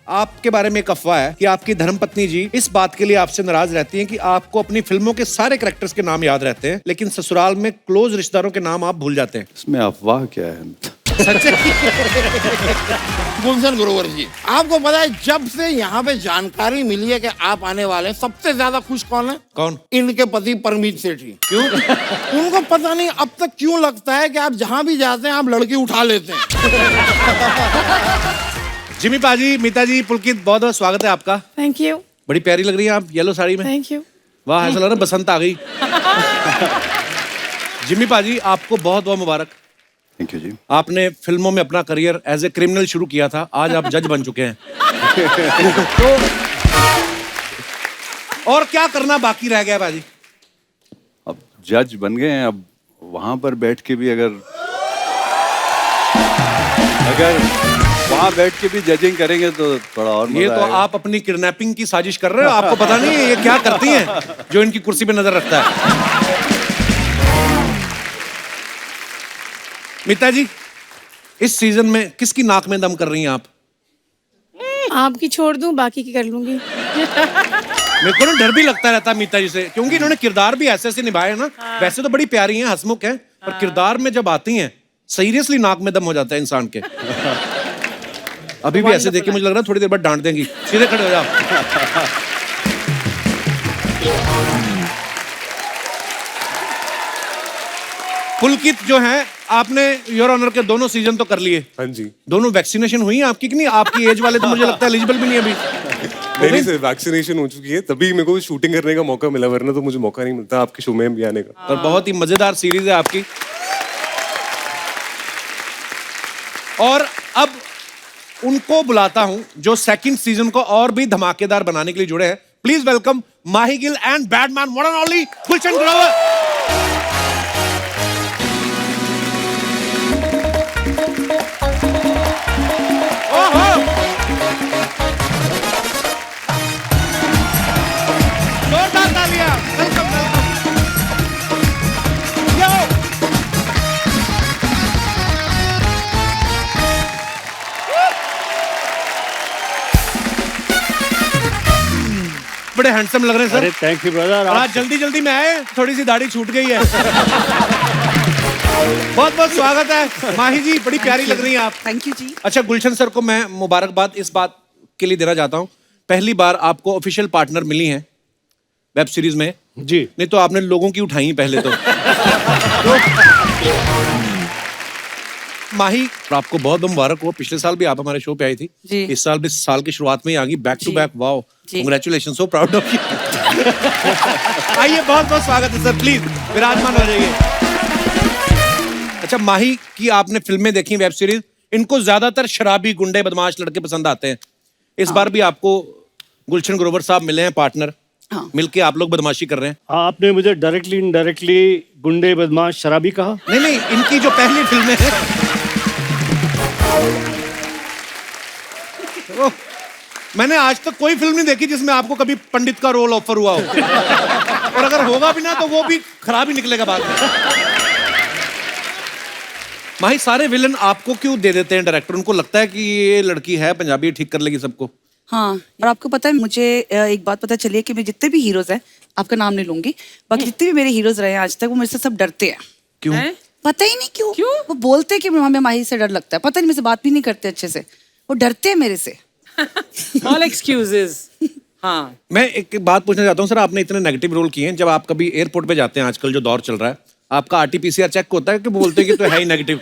आपके बारे में एक अफवाह है कि आपकी धर्मपत्नी जी इस बात के लिए आपसे नाराज रहती हैं कि आपको अपनी फिल्मों के सारे कैरेक्टर्स के नाम याद रहते हैं, लेकिन ससुराल में क्लोज रिश्तेदारों के नाम आप भूल जाते हैं। इसमें अफवाह क्या है? गुलशन ग्रोवर जी, आपको पता है जब से यहाँ पे जानकारी मिली है कि आप आने वाले हैं, सबसे ज्यादा खुश कौन है? कौन? इनके पति परमीत सेठी। क्यों? उनको पता नहीं अब तक क्यों लगता है कि आप जहाँ भी जाते हैं आप लड़की उठा लेते हैं। जिमी पाजी, मीता जी, पुलकित, बहुत बहुत स्वागत है आपका। Thank you. बड़ी प्यारी लग रही है आप येलो साड़ी में। Thank you. वाह, ऐसा लग रहा है बसंत आ गई। जिमी पाजी, आपको बहुत बहुत मुबारक। थैंक यू जी। आपने फिल्मों में अपना करियर एज ए क्रिमिनल शुरू किया था, आज आप जज बन चुके हैं। तो और क्या करना बाकी रह गया बाजी? अब जज बन गए हैं, अब वहां पर बैठ के भी अगर वहां बैठ के भी जजिंग करेंगे तो थोड़ा और मजा ये तो आएगा। आप अपनी किडनैपिंग की साजिश कर रहे हो। आपको पता नहीं है ये क्या करती हैं जो इनकी कुर्सी पे नजर रखता है। मीता जी, इस सीजन में किसकी नाक में दम कर रही हैं आप? आपकी छोड़ दूं, बाकी की कर लूंगी। मेरे को ना डर भी लगता रहता है मीता जी से, क्योंकि इन्होंने किरदार भी ऐसे ऐसे निभाए ना। वैसे तो बड़ी प्यारी हैं, हंसमुख हैं, पर किरदार में जब आती हैं सीरियसली नाक में दम हो जाता है इंसान के। अभी भी ऐसे देखिए, मुझे लग रहा है थोड़ी देर बाद डांट देंगी। सीधे खड़े हो जाओ। पुलकित जो है, आपने योर ऑनर के दोनों सीजन तो कर लिए। हाँ जी। दोनों वैक्सीनेशन हुई है आपकी कि नहीं? आपकी एज वाले तो मुझे लगता है एलिजिबल भी नहीं अभी। नहीं सर, वैक्सीनेशन हो चुकी है, तभी मेरे को शूटिंग करने का मौका मिला, वरना तो मुझे मौका नहीं मिलता आपके शो में भी आने का। और बहुत ही मजेदार सीरीज है आपकी। और अब उनको बुलाता हूं जो सेकंड सीजन को और भी धमाकेदार बनाने के लिए जुड़े हैं। Please welcome Mahi Gill and Badman one and only Gulshan Grover. जोरदार तालियां। Welcome welcome. यो बड़े हैंडसम लग रहे हैं सर। अरे थैंक यू ब्रदर। और आज जल्दी जल्दी में आए, थोड़ी सी दाढ़ी छूट गई है। बहुत बहुत स्वागत है माही जी, बड़ी प्यारी लग रही हैं आप। थैंक यू जी। अच्छा, गुलशन सर को मैं मुबारकबाद इस बात के लिए देना चाहता हूँ, पहली बार आपको ऑफिशियल पार्टनर मिली हैं वेब सीरीज में जी। नहीं तो आपने लोगों की उठाई पहले तो। माही, आपको बहुत बहुत मुबारक हो। पिछले साल भी आप हमारे शो पे आई थी जी। इस साल भी साल की शुरुआत में ही आ गई बैक टू जी। बैक। वाओ, जी। Congratulation, so proud of you. आइए, बहुत बहुत स्वागत है सर, प्लीज विराजमान हो जाइए। अच्छा, माही की आपने फिल्में देखी, वेब सीरीज, इनको ज्यादातर शराबी गुंडे बदमाश लड़के पसंद आते हैं। इस बार भी आपको गुलशन ग्रोवर साहब मिले हैं पार्टनर। हाँ। मिलके आप लोग बदमाशी कर रहे हैं। आपने मुझे डायरेक्टली इनडायरेक्टली गुंडे बदमाश शराबी कहा। नहीं नहीं, इनकी जो पहली फिल्में हैं मैंने आज तक कोई फिल्म नहीं देखी जिसमें आपको कभी पंडित का रोल ऑफर हुआ हो। और अगर होगा भी ना तो वो भी खराब ही निकलेगा बाद में। माही, सारे विलन आपको क्यों दे देते हैं डायरेक्टर? उनको लगता है कि ये लड़की है पंजाबी, ठीक कर लेगी सबको। हाँ, और आपको पता है मुझे एक बात पता चली है कि मैं जितने भी हीरोज हैं, आपका नाम नहीं लूंगी, बाकी जितने भी मेरे हीरोज रहे हैं आज तक, वो मेरे से सब डरते हैं। क्यों? पता ही नहीं क्यों। वो बोलते हैं कि हमें माही से डर लगता है, पता नहीं, मेरे से बात भी नहीं करते अच्छे से, वो डरते हैं मेरे से। All excuses. हाँ। मैं एक बात पूछना चाहता हूँ सर, आपने इतने नेगेटिव रोल किए हैं, जब आप कभी एयरपोर्ट पे जाते हैं, आजकल जो दौर चल रहा है, आपका आरटीपीसीआर चेक होता है कि बोलते हैं कि तो है ही नेगेटिव?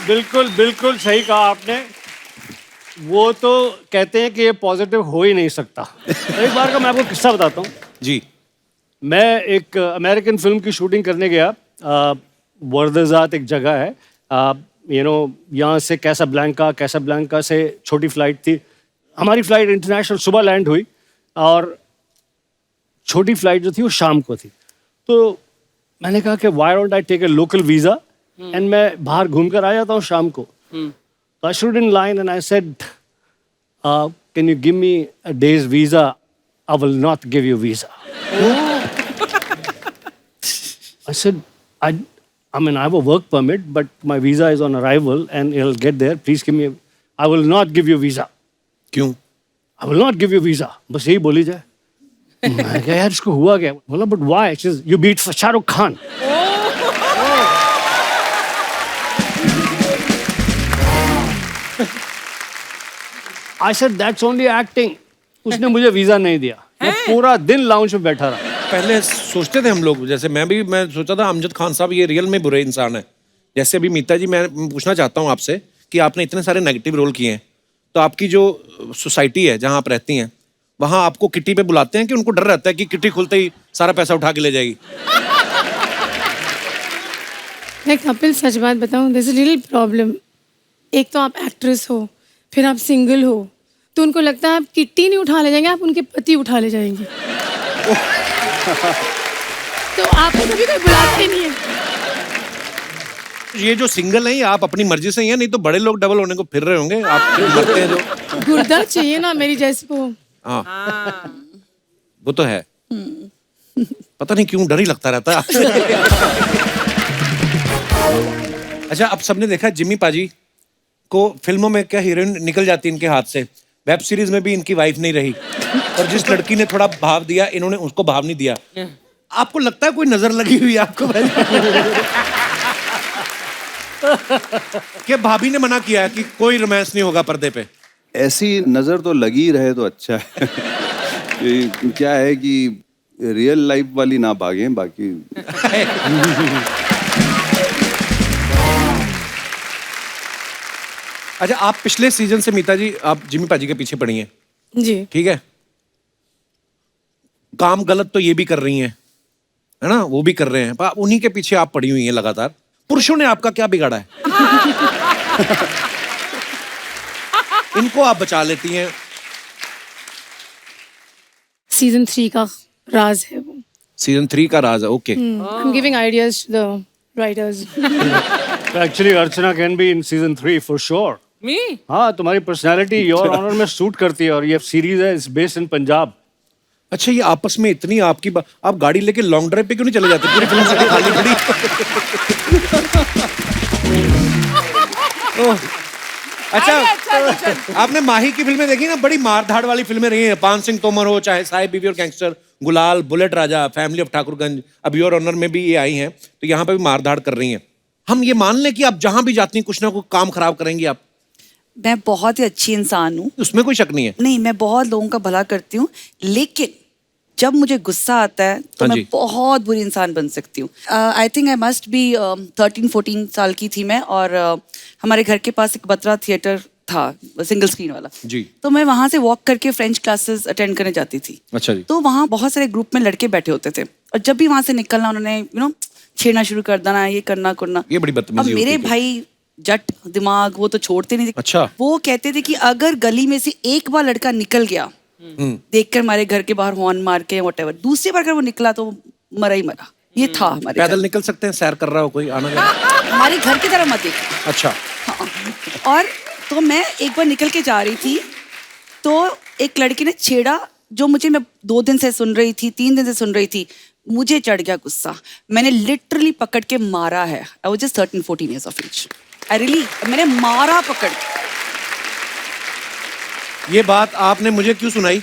बिल्कुल बिल्कुल सही कहा आपने। वो तो कहते हैं कि ये पॉजिटिव हो ही नहीं सकता। एक बार का मैं आपको किस्सा बताता हूँ जी। मैं एक अमेरिकन फिल्म की शूटिंग करने गया। वर्दजात एक जगह है, यहाँ से कैसाब्लैंका से छोटी फ्लाइट थी। हमारी फ्लाइट इंटरनेशनल सुबह लैंड हुई और छोटी फ्लाइट जो थी वो शाम को थी। तो मैंने कहा कि why don't I take a local visa and मैं बाहर घूम कर आ जाता हूँ शाम को। तो I stood in line and I said, can you give me a days visa? I will not give you visa. I said, I mean, I have a work permit, but my visa is on arrival and it'll get there. Please give me. I will not give you visa. क्यों? I will not give you visa. बस यही बोली जाए. मैं कहा यार इसको हुआ क्या? बोला but why? She says you beat for Shah Rukh Khan. I said that's only acting. उसने मुझे वीजा नहीं दिया. मैं पूरा दिन लाउंज में बैठा रहा. पहले सोचते थे हम लोग, जैसे मैं सोचा था अमजद खान साहब ये रियल में बुरे इंसान है. जैसे अभी मीता जी, मैं पूछना चाहता हूँ आपसे कि आपने इतने सारे नेगेटिव रोल किए हैं, तो आपकी जो सोसाइटी है जहाँ आप रहती हैं, वहाँ आपको किटी पे बुलाते हैं कि उनको डर रहता है कि किटी खुलते ही सारा पैसा उठा के ले जाएगी? मैं कपिल सच बात बताऊं, दिस इज लिटिल प्रॉब्लम. एक तो आप एक्ट्रेस हो, फिर आप सिंगल हो, तो उनको लगता है आप किट्टी नहीं उठा ले जाएंगे, आप उनके पति उठा ले जाएंगे. तो आपको कभी कोई बुलाते नहीं है. ये जो सिंगल है, ये आप अपनी मर्जी से ही हैं, नहीं तो बड़े लोग डबल होने को फिर रहे होंगे. आप मरते हैं जो. गुर्दा चाहिए ना मेरी जैसे को. हाँ, वो तो है. पता नहीं क्यों डर ही लगता रहता है. अच्छा, अब सबने देखा जिम्मी पाजी को फिल्मों में क्या हीरोइन निकल जाती है इनके हाथ से. वेब सीरीज में भी इनकी वाइफ नहीं रही, और जिस लड़की ने थोड़ा भाव दिया, इन्होंने उसको भाव नहीं दिया. आपको लगता है कोई नजर लगी हुई है आपको? कि भाभी ने मना किया है कि कोई रोमांस नहीं होगा पर्दे पे? ऐसी नजर तो लगी रहे तो अच्छा है. ये क्या है कि रियल लाइफ वाली ना भागे बाकी. अच्छा, आप पिछले सीजन से मीता जी आप जिम्मी पाजी के पीछे पड़ी हैं, जी. ठीक है? काम गलत तो ये भी कर रही हैं, है ना, वो भी कर रहे हैं, पर उन्हीं के पीछे आप पड़ी हुई हैं लगातार. पुरुषों ने आपका क्या बिगाड़ा है? इनको आप बचा लेती हैं. सीजन 3 का राज है वो. सीजन 3 का राज है. Okay. I am giving ideas to the writers. Actually, Archana can be in season 3 for sure. Me? हाँ, तुम्हारी पर्सनालिटी योर ऑनर में सूट करती है, और ये सीरीज है इट्स बेस्ड इन पंजाब. अच्छा, ये आपस में इतनी आपकी आप गाड़ी लेके लॉन्ग ड्राइव पे क्यों नहीं चले जाते? पूरी फिल्म से खाली खड़ी. ओह, अच्छा, आपने माही की फिल्में देखी ना? बड़ी मारधाड़ वाली फिल्में रही हैं. पान सिंह तोमर हो, चाहे साहिब बीवी और गैंगस्टर, गुलाल, bullet Raja, family of Thakurganj, अब योर ऑनर में भी ये आई हैं, तो यहाँ पे भी मारधाड़ कर रही हैं. हम ये मान लें कि आप जहां भी जाती हैं कुछ ना कुछ काम खराब करेंगी आप? मैं बहुत ही अच्छी इंसान हूँ. उसमें कोई शक नहीं है. नहीं, मैं बहुत लोगों का भला करती हूँ, लेकिन जब मुझे गुस्सा आता है तो हाँ मैं जी. बहुत बुरी इंसान बन सकती हूँ. I think I must be 13-14 साल की थी मैं, और हमारे घर के पास एक बत्रा थिएटर था, सिंगल स्क्रीन वाला जी. तो मैं वहां से वॉक करके फ्रेंच क्लासेस अटेंड करने जाती थी. अच्छा जी. तो वहाँ बहुत सारे ग्रुप में लड़के बैठे होते थे, और जब भी वहां से निकलना उन्होंने छेड़ना शुरू कर देना, ये करना करना. ये बड़ी अब बदतमीजी मेरे होती थी. भाई जट दिमाग, वो तो छोड़ते नहीं थे. अच्छा. वो कहते थे कि अगर गली में से एक बार लड़का निकल गया, देखकर हमारे घर के बाहर हॉर्न मार के व्हाटएवर, दूसरी बार अगर वो निकला तो मरा ही मरा. ये था हमारे पैदल घर. निकल सकते हैं, सैर कर रहा हो कोई, आना जाना. हमारे घर की तरह मत देखो. अच्छा. हाँ. और तो मैं एक बार निकल के जा रही थी, तो एक लड़की ने छेड़ा, जो मैं 2 दिन से सुन रही थी, 3 दिन से सुन रही थी. मुझे चढ़ गया गुस्सा, मैंने लिटरली पकड़ के मारा है. I was just 13-14 years of age. I really, मैंने मारा पकड़. ये बात आपने मुझे क्यों सुनाई?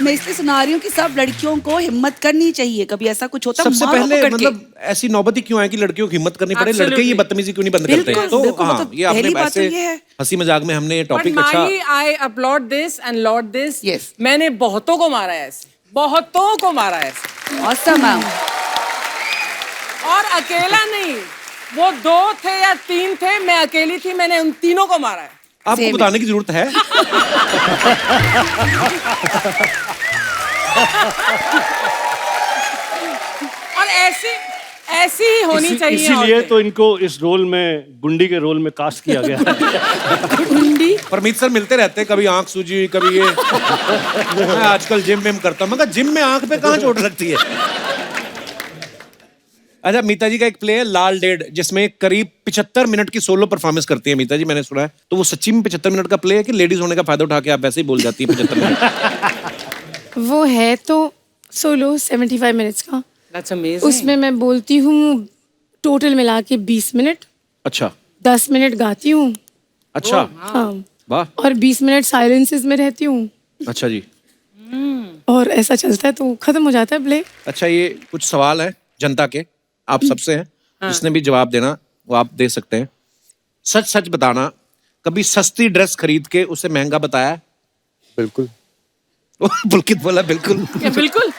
मैं इसलिए सुना रही हूँ कि सब लड़कियों को हिम्मत करनी चाहिए. कभी ऐसा कुछ होता है, सबसे मारो पहले पकड़ के. मतलब ऐसी नौबत ही क्यों है कि लड़कियों की हिम्मत करनी पड़े? लड़के ये बदतमीजी क्यों नहीं बंद करते? बिल्कुल, तो बिल्कुल, हाँ, मतलब ये आपने पहली बात ऐसे तो ये है. हंसी मजाक में हमने ये But टॉपिक अच्छा. Mahi, I applaud this and laud this. Yes. मैंने बहुतों को मारा है ऐसे, बहुतों को मारा है ऐसे. Awesome, ma'am. और अकेला नहीं, वो 2 थे या 3 थे, मैं अकेली थी, मैंने उन तीनों को मारा है. आपको Same. बताने की जरूरत है? और ऐसी ही होनी चाहिए. इसीलिए औरतें. तो इनको इस रोल में, गुंडी के रोल में कास्ट किया गया है. परमीत सर मिलते रहते हैं, कभी आंख सूजी, कभी ये. मैं आजकल जिम में करता हूँ, मगर जिम में आंख पे कहाँ चोट लगती है? अच्छा, मीता जी का एक प्ले है लाल डेढ़, जिसमें करीब 75 मिनट की सोलो परफॉर्मेंस करती है मीता जी, मैंने सुना है. तो वो सच्ची में 75 मिनट का प्ले है कि लेडीज होने का फायदा उठा के आप ऐसे ही बोल जाती है 75 मिनट? वो है तो सोलो 75 मिनट्स का, दैट्स अमेजिंग। उसमें मैं बोलती हूँ टोटल मिला के 20 मिनट, अच्छा 10 मिनट गाती हूँ। अच्छा हाँ, वाह और 20 मिनट साइलेंसेस में रहती हूँ, अच्छा जी। और ऐसा चलता है तो खत्म हो जाता है प्ले। अच्छा ये कुछ सवाल है जनता के, आप सबसे हैं, जिसने भी जवाब देना वो आप दे सकते हैं। सच सच बताना, कभी सस्ती ड्रेस खरीद के उसे महंगा बताया? बिल्कुल। पुलकित बोला बिल्कुल। बिल्कुल।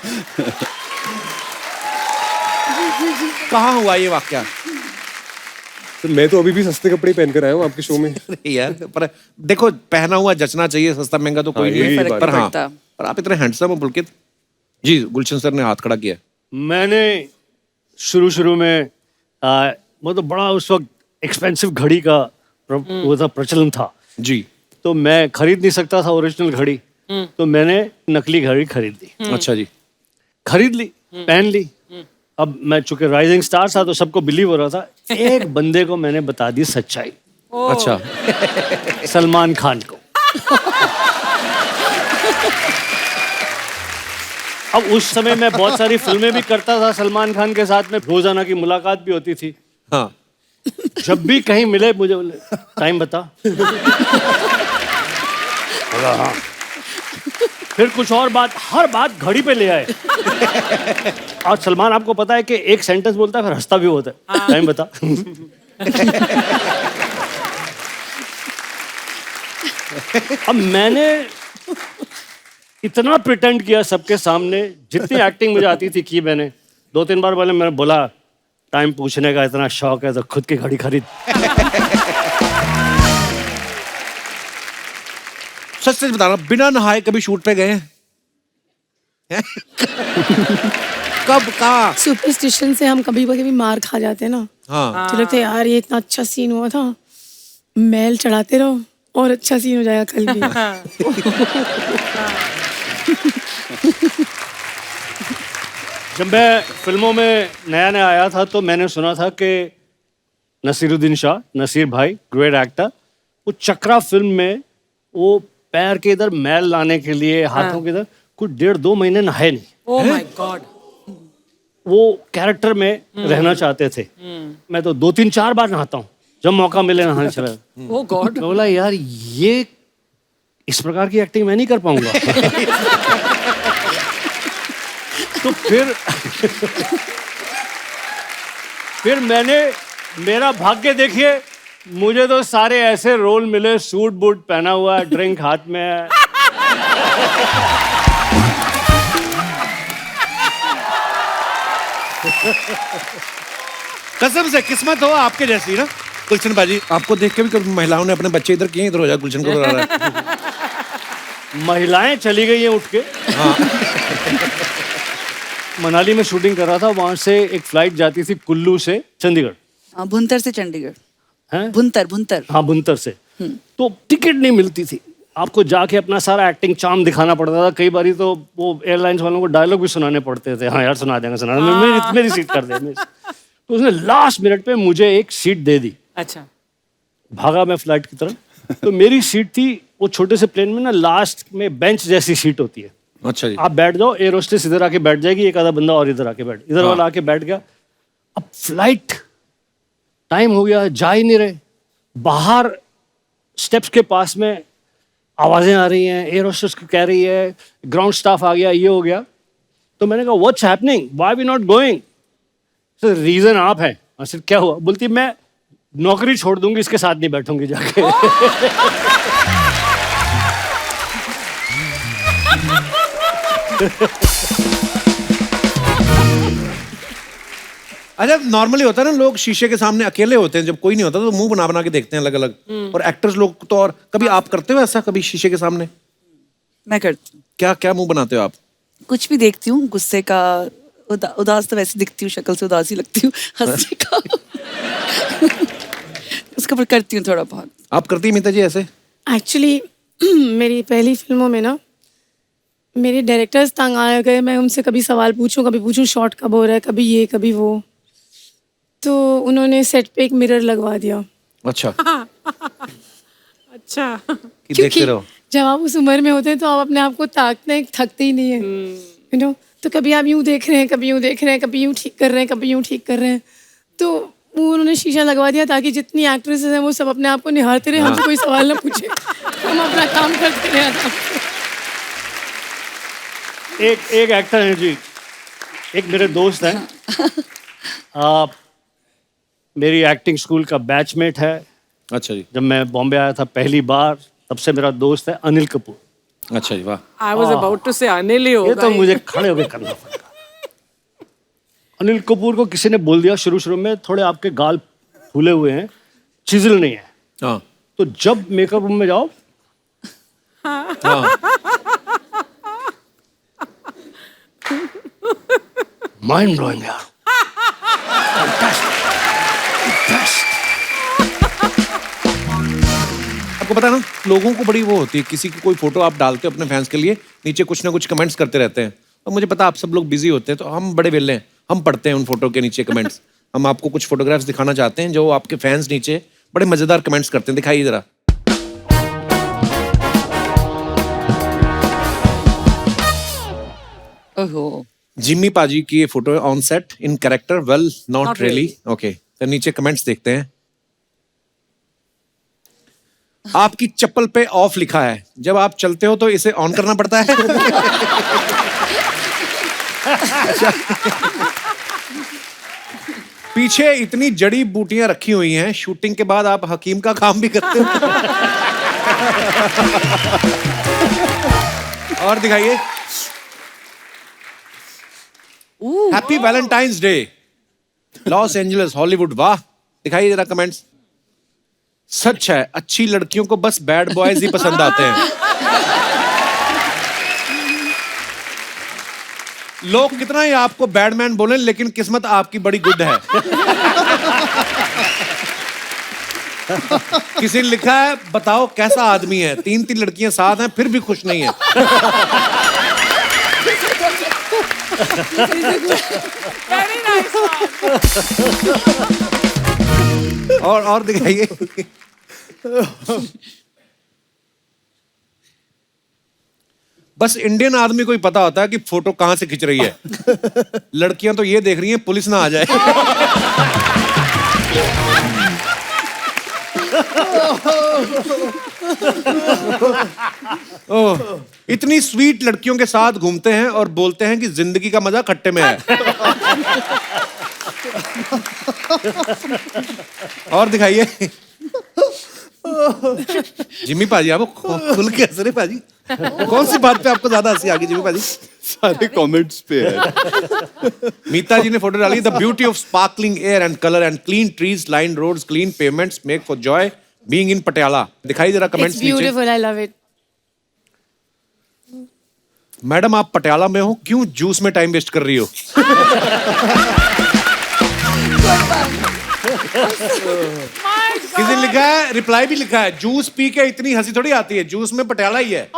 कहाँ हुआ ये वाकया? तो मैं तो अभी भी सस्ते कपड़े ही पहन कर आया हूँ आपके शो में। यार पर देखो, पहना हुआ जचना चाहिए, सस्ता महंगा तो कोई हाँ, नहीं यही है, बात पर है। हाँ, पड़ता। पर आप इतने हैंडसम हो पुलकित जी। गुलशन सर ने हाथ खड़ा किया। मैंने शुरू में मतलब बड़ा उस वक्त एक्सपेंसिव घड़ी का वो था, प्रचलन था। जी तो मैं खरीद नहीं सकता था ओरिजिनल घड़ी, तो मैंने नकली घड़ी खरीद ली। अच्छा जी। खरीद ली, पहन ली। अब मैं चूंकि राइजिंग स्टार था तो सबको बिलीव हो रहा था। एक बंदे को मैंने बता दी सच्चाई, अच्छा सलमान खान को। अब उस समय मैं बहुत सारी फिल्में भी करता था सलमान खान के साथ में, रोजाना की मुलाकात भी होती थी। हाँ जब भी कहीं मिले मुझे बोले टाइम बता। बोला हाँ। फिर कुछ और बात, हर बात घड़ी पे ले आए। और सलमान आपको पता है कि एक सेंटेंस बोलता है फिर हंसता भी होता है। टाइम बता। अब मैंने इतना प्रिटेंड किया सबके सामने, जितनी एक्टिंग मुझे आती थी की मैंने। 2-3 बार पहले मैंने बोला टाइम पूछने का इतना शौक है तो खुद की घड़ी खरीद। सच सच बताना, बिना नहाए कभी शूट पे गए हैं? कब कहाँ? सुपरस्टिशन से हम कभी कभी मार खा जाते हैं ना, हाँ तो लगता है यार ये इतना अच्छा सीन हुआ था, मैल चढ़ाते रहो और अच्छा सीन हो जाएगा कल भी। जब मैं फिल्मों में नया नया आया था तो मैंने सुना था कि नसीरुद्दीन शाह, नसीर भाई, ग्रेट एक्टर, वो चक्रा फिल्म में वो पैर के इधर मैल लाने के लिए, हाथों के इधर कुछ 1.5-2 महीने नहाए नहीं। Oh my God. वो कैरेक्टर में रहना चाहते थे। मैं तो 2-3-4 बार नहाता हूँ जब मौका मिले नहाने चला। ओह गॉड। मैं बोला यार ये इस प्रकार की एक्टिंग मैं नहीं कर पाऊंगा। तो फिर मैंने, मेरा भाग्य देखिए, मुझे तो सारे ऐसे रोल मिले, सूट बूट पहना हुआ है, ड्रिंक हाथ में है। कसम से किस्मत हो आपके जैसी ना गुलशन बाजी। आपको देख के भी कभी महिलाओं ने अपने बच्चे इधर किए, इधर हो जाए, गुलशन को बुला रहा है। महिलाएं चली गई हैं उठ के। मनाली में शूटिंग कर रहा था, वहां से एक फ्लाइट जाती थी कुल्लू से चंडीगढ़। भुंतर से चंडीगढ़। हैं? भुंतर। हाँ, बुनतर से। तो टिकट नहीं मिलती थी, आपको जाके अपना सारा एक्टिंग चार्म दिखाना पड़ता था। कई बारी तो वो एयरलाइंस वालों को डायलॉग भी सुनाने पड़ते थे। हाँ यार सुना देंगे, मेरी सीट कर दे। तो उसने लास्ट मिनट पे मुझे एक सीट दे दी। अच्छा। भागा मैं फ्लाइट की तरफ। तो मेरी सीट थी वो छोटे से प्लेन में ना, लास्ट में बेंच जैसी सीट होती है। अच्छा जी। आप बैठ जाओ, एयर होस्टेस इधर आके बैठ जाएगी, एक आधा बंदा और इधर आके बैठ, इधर वाला आके बैठ गया। अब फ्लाइट टाइम हो गया, जा ही नहीं रहे। बाहर स्टेप्स के पास में आवाजें आ रही हैं, एयर होस्टेस कह रही है ग्राउंड स्टाफ आ गया, ये हो गया। तो मैंने कहा what's happening, why we not going? Sir reason आप हैं। सर क्या हुआ? बोलती मैं नौकरी छोड़ दूंगी, इसके साथ नहीं बैठूंगी जाके। अच्छा नॉर्मली होता है ना, लोग शीशे के सामने अकेले होते हैं, जब कोई नहीं होता तो मुंह बना बना के देखते हैं अलग अलग। और एक्टर्स लोग तो, और कभी आप करते हो ऐसा, कभी शीशे के सामने? मैं करती हूँ। क्या क्या मुंह बनाते हो आप? कुछ भी देखती हूँ, गुस्से का, उदास तो वैसे दिखती हूँ, शक्ल से उदास ही लगती हूँ, हंसने का उसके ऊपर करती हूँ थोड़ा बहुत। आप करती हैं मीता जी ऐसे? एक्चुअली मेरी पहली फिल्मों में ना मेरे डायरेक्टर्स तंग आ गए। मैं उनसे कभी सवाल पूछूं, कभी पूछूं शॉट कब हो रहा है, कभी ये कभी वो। तो उन्होंने सेट पे एक मिरर लगवा दिया। अच्छा अच्छा। कि देखते रहो। जब आप उस उम्र में होते हैं तो आप अपने आप को ताकते थकते ही नहीं है, यू नो। तो कभी आप यूँ देख रहे हैं, कभी यूँ देख रहे हैं, कभी यूँ ठीक कर रहे हैं, कभी यूँ ठीक कर रहे हैं। तो वो उन्होंने शीशा लगवा दिया ताकि जितनी एक्ट्रेसेस हैं वो सब अपने आप को निहारते रहे, हमसे कोई सवाल ना पूछे, हम अपना काम करते रहे आराम से। एक एक्टर है जी, एक मेरे दोस्त हैं, मेरी एक्टिंग स्कूल का बैचमेट है। अच्छा जी, जब मैं बॉम्बे आया था पहली बार, तब से मेरा दोस्त है अनिल कपूर। अच्छा जी, वाह। आई वाज अबाउट टू से अनिल ही ये होगा तो मुझे खड़े होकर करना पड़ेगा। अनिल कपूर को किसी ने बोल दिया शुरू में, थोड़े आपके गाल फूले हुए हैं, चिजल नहीं है। हाँ तो जब मेकअप रूम में जाओ, माइंड ब्लोइंग यार। आपको पता है ना, लोगों को बड़ी वो होती है, किसी की कोई फोटो आप डालते हो अपने फैंस के लिए, नीचे कुछ ना कुछ कमेंट्स करते रहते हैं। तो मुझे पता आप सब लोग बिजी होते हैं, तो हम बड़े वेले हैं, हम पढ़ते हैं उन फोटो के नीचे कमेंट्स। हम आपको कुछ फोटोग्राफ्स दिखाना चाहते हैं जो आपके फैंस नीचे बड़े मजेदार कमेंट्स करते हैं। दिखाइए जरा। ओहो, जिम्मी पाजी की ये फोटो है, on set, in character, well not Not really. really. Okay, तो नीचे कमेंट्स देखते हैं। आपकी चप्पल पे ऑफ लिखा है, जब आप चलते हो तो इसे ऑन करना पड़ता है। पीछे इतनी जड़ी बूटियां रखी हुई हैं, शूटिंग के बाद आप हकीम का काम भी करते हो। और दिखाइए। Happy Valentine's day, Los Angeles, Hollywood. वाह, दिखाइए जरा कमेंट्स। सच है, अच्छी लड़कियों को बस बैड बॉयज ही पसंद आते हैं। लोग कितना ही आपको बैडमैन बोलें, लेकिन किस्मत आपकी बड़ी गुड है। किसी ने लिखा है, बताओ कैसा आदमी है, 3 लड़कियां साथ हैं फिर भी खुश नहीं है। Very nice. और दिखाइए। बस इंडियन आदमी को ही पता होता है कि फोटो कहां से खिंच रही है। लड़कियां तो ये देख रही हैं पुलिस ना आ जाए। ओह, इतनी स्वीट लड़कियों के साथ घूमते हैं और बोलते हैं कि जिंदगी का मजा खट्टे में है। और दिखाइए। जिम्मी पाजी, आपको खुल के हंस रहे पाजी। कौन सी बात पे आपको ज्यादा हंसी आ गई जिम्मी पाजी? सारे कमेंट्स पे है। मीता जी ने फोटो डाली, the beauty of sparkling air and colour and clean trees, line roads, clean payments make for joy being in Patiala. दिखाई जरा कमेंट्स It's नीचे। beautiful, I love it. Madam आप पटियाला में हो, क्यों जूस में टाइम वेस्ट कर रही हो? किसी ने लिखा है, रिप्लाई भी लिखा है, जूस पी के इतनी हंसी थोड़ी आती है, जूस में पटियाला ही है।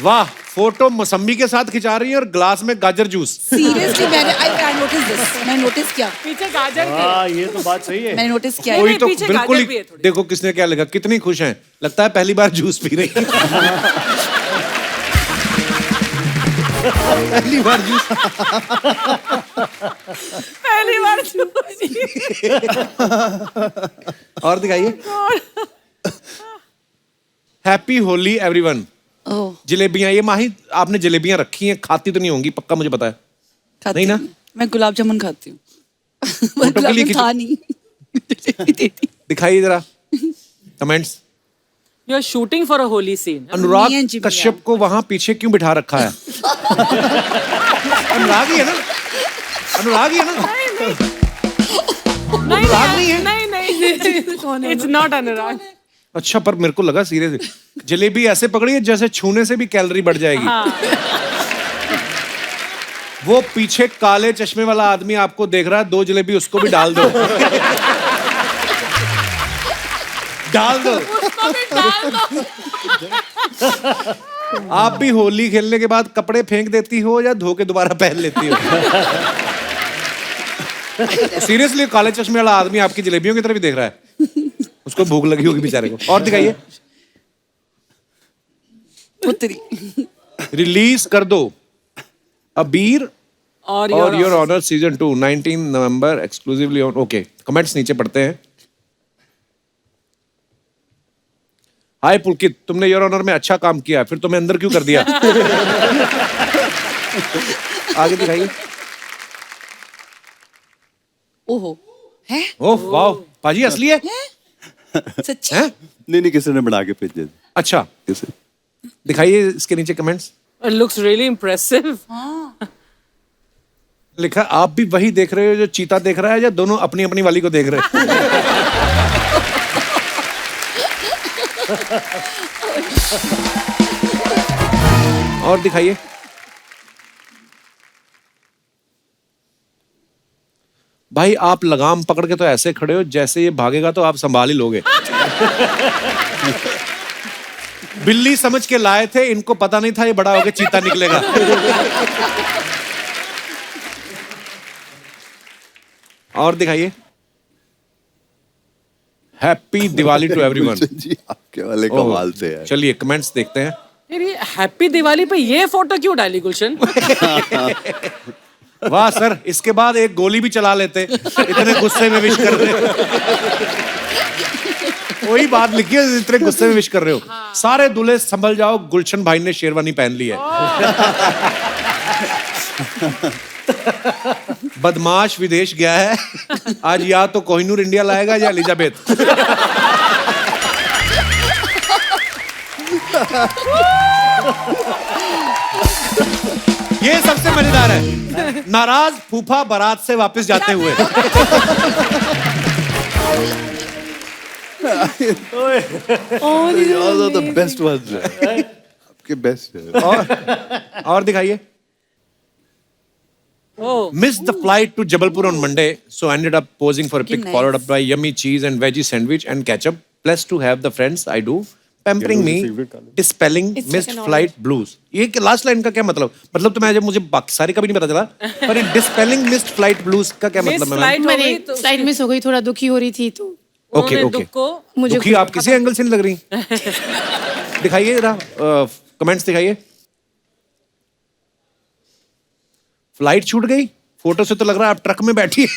वाह, फोटो मौसम्बी के साथ खिंचा रही है और ग्लास में गाजर juice. Seriously I notice this, मैं नोटिस किया, पीछे गाजर के। हाँ, ये तो बात सही है। मैंने नोटिस किया। कोई तो पीछे बिल्कुल गाजर भी ही है थोड़ी। देखो किसने क्या लिखा, कितनी खुश हैं, लगता है पहली बार जूस पी रही है। पहली बार जूस। पहली बार और दिखाइए। Happy Holi everyone. ओह, जलेबियां, ये माही आपने जलेबियां रखी हैं, खाती तो नहीं होंगी पक्का, मुझे पता है। खाती नहीं ना? हूँ। मैं गुलाब जामुन खाती हूँ। फोटो के लिए गुलाब जामुन था नहीं। दिखाइए जरा comments. You are shooting for a Holi scene. Me and Anurag Jimmy, Kashyap को वहां पीछे क्यों बिठा रखा है? अनुराग ही है ना? अनुराग ही है ना? अनुराग नहीं है? नहीं इट्स नॉट अनुराग। अच्छा, पर मेरे को लगा सीरियस जलेबी ऐसे पकड़ी है जैसे छूने से भी कैलोरी बढ़ जाएगी। वो पीछे काले चश्मे वाला आदमी आपको देख रहा है, 2 जलेबी उसको भी डाल दो। डाल दो। आप भी होली खेलने के बाद कपड़े फेंक देती हो या धो के दोबारा पहन लेती हो? सीरियसली, काले चश्मे वाला आदमी आपकी जलेबियों की तरफ ही देख रहा है, उसको भूख लगी होगी बेचारे को। और दिखाइए। उत्तरी। रिलीज कर दो अबीर और और योर ऑनर सीजन 2 19 नवंबर एक्सक्लूसिवली ऑन। ओके, कमेंट्स नीचे पढ़ते हैं। हाय पुलकित, तुमने योर ऑनर में अच्छा काम किया, फिर तुम्हें अंदर क्यों कर दिया? आगे दिखाइए। ओहो, है? ओह वाह, पाजी असली है? सच्ची? हैं? नहीं किसी ने बना के भेजे थे। अच्छा, किसी दिखाइए इसके नीचे कमेंट्स। Looks really impressive. लिखा आप भी वही देख रहे हो जो चीता देख रहा है, या दोनों अपनी अपनी वाली को देख रहे हैं? और दिखाइए। भाई आप लगाम पकड़ के तो ऐसे खड़े हो जैसे ये भागेगा तो आप संभाल ही लोगे। बिल्ली समझ के लाए थे, इनको पता नहीं था ये बड़ा होके चीता निकलेगा। और दिखाइए। Happy Diwali to everyone. जी आपके वाले कमाल से है। चलिए कमेंट्स देखते हैं। फिर ये हैप्पी दिवाली पे ये फोटो क्यों डाली गुलशन? वाह सर, इसके बाद एक गोली भी चला लेते, इतने गुस्से में विश कर रहे हो। वही बात लिखी है, इतने गुस्से में विश कर रहे हो। सारे दूल्हे संभल जाओ, गुलशन भाई ने शेरवानी पहन ली है। बदमाश विदेश गया है, आज या तो कोहिनूर इंडिया लाएगा या एलिजाबेथ। ये सबसे मजेदार है, नाराज फूफा बारात से वापस जाते हुए। द बेस्ट वंस आपके बेस्ट है। और दिखाइए। Missed the flight to Jabalpur on Monday, so ended up posing for a pic, nice. followed up by yummy cheese and veggie sandwich and ketchup. Blessed to have the friends I do, pampering me, dispelling missed flight blues. ये last line का क्या मतलब? मतलब तो मैं मुझे बाकी सारी का भी नहीं पता चला, पर dispelling missed flight blues का क्या मतलब है? फ्लाइट हो मैंने गई तो फ्लाइट मिस हो गई, थोड़ा दुखी हो रही थी तो ओके उन्होंने ओके। दुख को मुझे दुखी आप किसी एंगल से नहीं लग रही। दिखाइए जरा, कमेंट्स दिखाइए। फ्लाइट छूट गई, फोटो से तो लग रहा है आप ट्रक में बैठी है।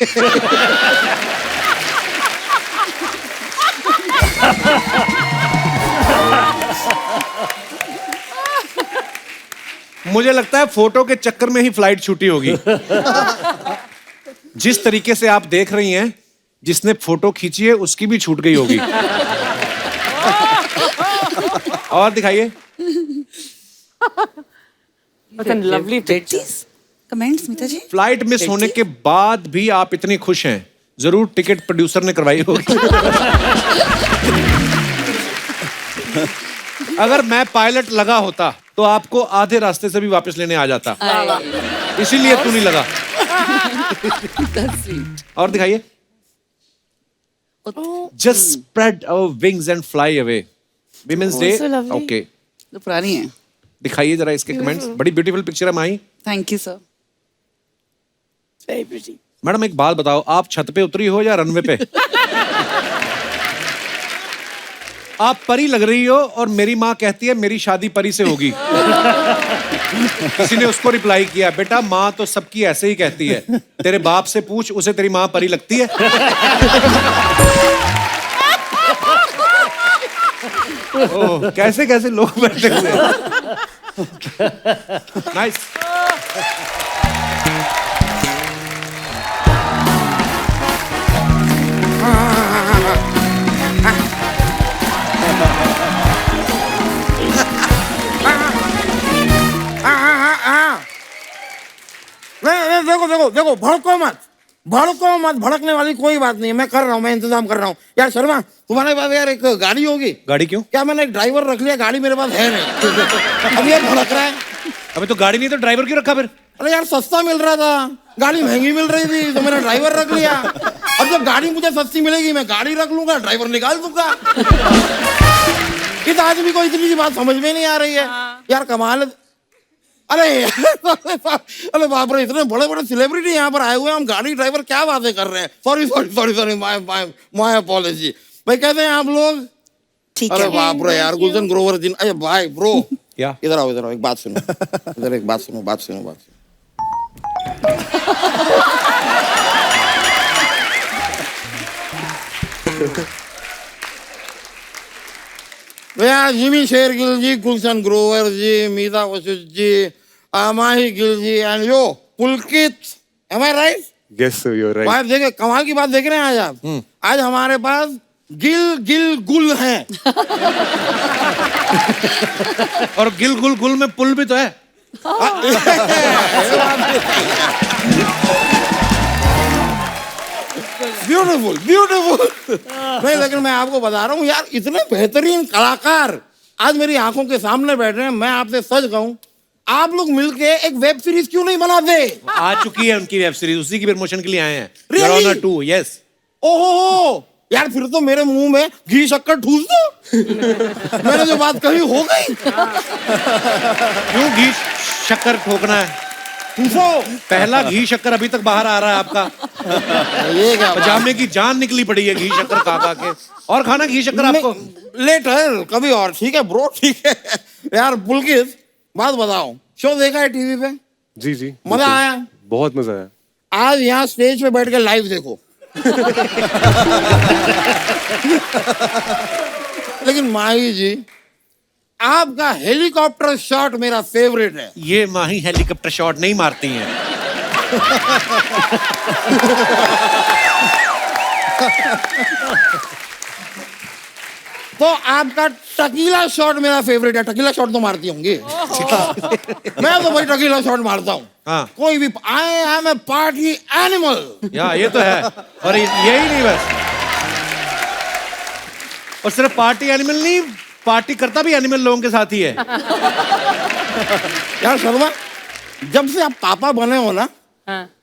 मुझे लगता है फोटो के चक्कर में ही फ्लाइट छूटी होगी। जिस तरीके से आप देख रही हैं, जिसने फोटो खींची है उसकी भी छूट गई होगी। और दिखाइए। लवली कमेंट्स स्मिता जी। फ्लाइट मिस होने के बाद भी आप इतनी खुश हैं, जरूर टिकट प्रोड्यूसर ने करवाई होगी। अगर मैं पायलट लगा होता तो आपको आधे रास्ते से भी वापस लेने आ जाता, इसीलिए तू नहीं लगा। और दिखाइए। Just spread our wings and fly away. Women's day. so lovely. Okay, तो पुरानी है। दिखाइए जरा इसके कमेंट्स। बड़ी ब्यूटीफुल पिक्चर है Mahi. Thank you sir. Very pretty. Madam एक बात बताओ, आप छत पे उतरी हो या रनवे पे? आप परी लग रही हो और मेरी माँ कहती है मेरी शादी परी से होगी। किसी ने उसको रिप्लाई किया, बेटा माँ तो सबकी ऐसे ही कहती है, तेरे बाप से पूछ, उसे तेरी माँ परी लगती है? ओह, कैसे कैसे लोग बैठे हुए हैं। नाइस। नहीं, देखो देखो देखो, भड़को मत, भड़कने वाली कोई बात नहीं है। मैं कर रहा हूँ, मैं इंतजाम कर रहा हूँ। यार शर्मा, तुम्हारे पास यार एक गाड़ी होगी? गाड़ी क्यों? क्या मैंने एक ड्राइवर रख लिया, गाड़ी मेरे पास है नहीं। अब ये भड़क रहा है। अबे तो गाड़ी नहीं तो ड्राइवर क्यों रखा फिर? अरे यार सस्ता मिल रहा था, गाड़ी महंगी मिल रही थी, तो मैंने ड्राइवर रख लिया। अब जब गाड़ी मुझे सस्ती मिलेगी, मैं गाड़ी रख लूंगा, ड्राइवर निकाल दूंगा। इस आदमी को इतनी सी बात समझ में नहीं आ रही है यार, कमाल है। अरे अरे बाप रे, इतने बड़े बड़े सेलिब्रिटी यहाँ पर आए हुए हैं, हम गाड़ी ड्राइवर क्या बातें कर रहे हैं। Sorry sorry sorry sorry, my apology. भाई कैसे हैं आप लोग? ठीक अरे है। बाप रे यार, गुलशन ग्रोवर जी, अरे भाई ब्रो, क्या? इधर आओ, एक बात सुनो। इधर एक बात सुनो, बात सुनो। यार Jimmy Shergill ji, Gulshan Grover ji, Meeta Vashisht ji, Mahi Gill ji and yo Pulkit, am I right? Yes, sir, you're right. बात देखे, कमाल की बात देख रहे हैं आज आप। आज हमारे पास गिल गुल हैं। और गिल गुल गुल में पुल भी तो है। ब्यूटीफुल। नहीं, लेकिन मैं आपको बता रहा हूँ यार, इतने बेहतरीन कलाकार आज मेरी आंखों के सामने बैठ रहे हैं। मैं आपसे सच कहूँ, आप लोग मिलके एक वेब सीरीज क्यों नहीं बनाते? आ चुकी है उनकी वेब सीरीज, उसी की प्रमोशन के लिए आए हैं। Really? Your Honor 2, yes. ओहो यार, फिर तो मेरे मुंह में घी शक्कर ठूस दो। मैंने जो बात कही हो गई। क्यों घी शक्कर ठोकना है? ठूसो। पहला घी शक्कर अभी तक बाहर आ रहा है आपका। ये क्या बात? पजामे की जान निकली पड़ी है घी शक्कर खा के। और खाना घी शक्कर आपको? लेटर कभी और। ठीक है ब्रो, ठीक है। यार पुलकित, बात बताओ, शो देखा है टीवी पे? जी जी, मजा बिल्कुल। आया? बहुत मजा आया। आज यहाँ स्टेज पे बैठ के लाइव देखो। लेकिन माही जी, आपका हेलीकॉप्टर शॉट मेरा फेवरेट है। ये माही हेलीकॉप्टर शॉट नहीं मारती हैं। तो आपका टकीला शॉट मेरा फेवरेट है। टकीला शॉट तो मारती होंगी। मैं तो भाई टकीला शॉट मारता हूँ। हाँ। कोई भी, I am a party animal. या ये तो है। और यही नहीं बस, और सिर्फ पार्टी एनिमल नहीं, पार्टी करता भी एनिमल लोगों के साथ ही है। यार शर्मा, जब से आप पापा बने हो ना,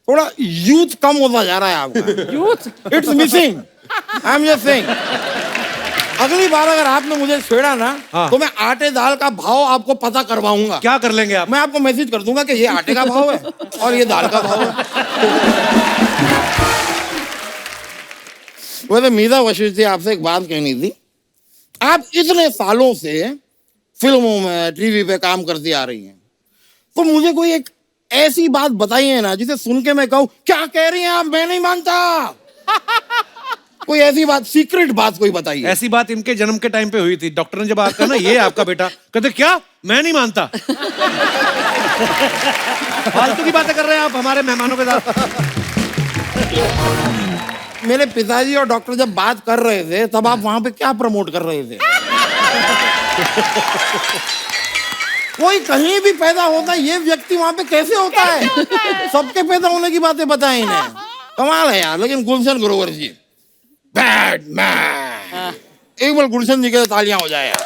थोड़ा यूथ कम होता जा रहा है आपका। Youth? It's missing. I am just saying, अगली बार अगर आपने मुझे छेड़ा ना, हाँ। तो मैं आटे दाल का भाव आपको पता करवाऊंगा। क्या कर लेंगे आप? मैं आपको मैसेज कर दूंगा कि ये आटे का भाव है और ये दाल का भाव है। वैसे मीता वशिष्ठ जी, आपसे एक बात कहनी थी। आप इतने सालों से फिल्मों में, टीवी पे काम करती आ रही हैं, तो मुझे कोई एक ऐसी बात बताइए ना जिसे सुन के मैं कहूँ, क्या कह रही हैं आप, मैं नहीं मानता। कोई ऐसी बात, सीक्रेट बात कोई बताइए। ऐसी बात इनके जन्म के टाइम पे हुई थी। डॉक्टर ने जब आकर ना, ये आपका बेटा, कहते क्या, मैं नहीं मानता। फालतू की बातें कर रहे हैं आप हमारे मेहमानों के साथ। मेरे पिताजी और डॉक्टर जब बात कर रहे थे, तब आप वहां पे क्या प्रमोट कर रहे थे? कोई कहीं भी पैदा होता है, ये व्यक्ति वहां पे कैसे होता है? सबके पैदा होने की बातें बताएं इन्हें। कमाल है यार। लेकिन गुलशन ग्रोवर जी, बैड मैन। एक बार गुलशन जी के लिए तालियां हो जाए यार।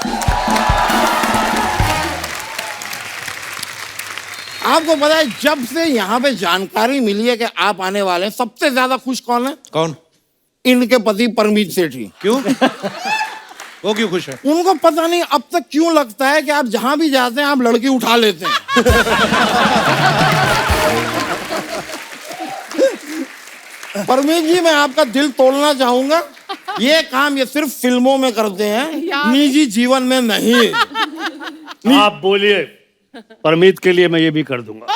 आपको पता है, जब से यहाँ पे जानकारी मिली है कि आप आने वाले हैं, सबसे ज्यादा खुश कौन है? कौन? इनके पति परमीत सेठी। क्यों? वो क्यों खुश है? उनको पता नहीं अब तक क्यों लगता है कि आप जहां भी जाते हैं आप लड़की उठा लेते हैं। परमीत जी, मैं आपका दिल तोड़ना चाहूंगा। ये काम ये सिर्फ फिल्मों में करते हैं, निजी जीवन में नहीं। आप बोलिए, परमीत के लिए मैं ये भी कर दूंगा।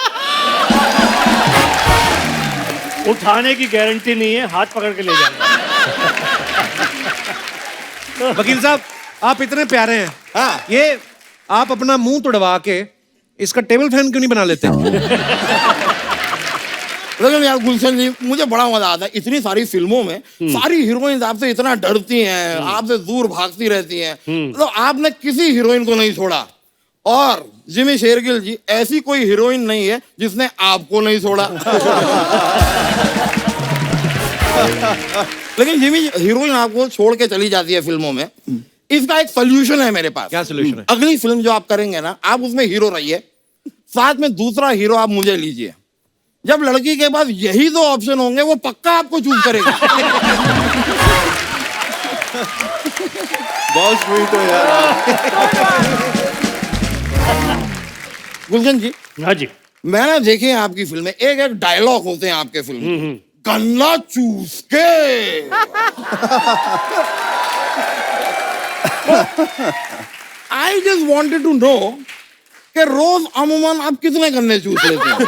उठाने की गारंटी नहीं है, हाथ पकड़ के ले जाऊंगा। वकील साहब, आप इतने प्यारे हैं। हाँ। ये आप अपना मुंह तुड़वा के इसका टेबल फैन क्यों नहीं बना लेते? लेकिन यार गुलशन जी, मुझे बड़ा मजा आता है। इतनी सारी फिल्मों में सारी हीरोइन आपसे इतना डरती हैं, आपसे दूर भागती रहती हैं, तो आपने किसी हीरोइन को नहीं छोड़ा। और जिमी शेरगिल जी, ऐसी कोई हीरोइन नहीं है जिसने आपको नहीं छोड़ा। लेकिन जिमी हीरोइन आपको छोड़ के चली जाती है फिल्मों में, इसका एक सोल्यूशन है मेरे पास। क्या सोल्यूशन है? अगली फिल्म जो आप करेंगे ना, आप उसमें हीरो रहिए, साथ में दूसरा हीरो आप मुझे लीजिए। जब लड़की के पास यही दो ऑप्शन होंगे, वो पक्का आपको चूज करेगा। बहुत स्वीट हो यार आप। गुलशन जी, हाँ जी। मैंने देखी है आपकी फिल्में, एक एक डायलॉग होते हैं आपके फिल्म में। गन्ना चूस के। I just wanted to know कि रोज अमूमन आप कितने गन्ने चूस लेते हैं?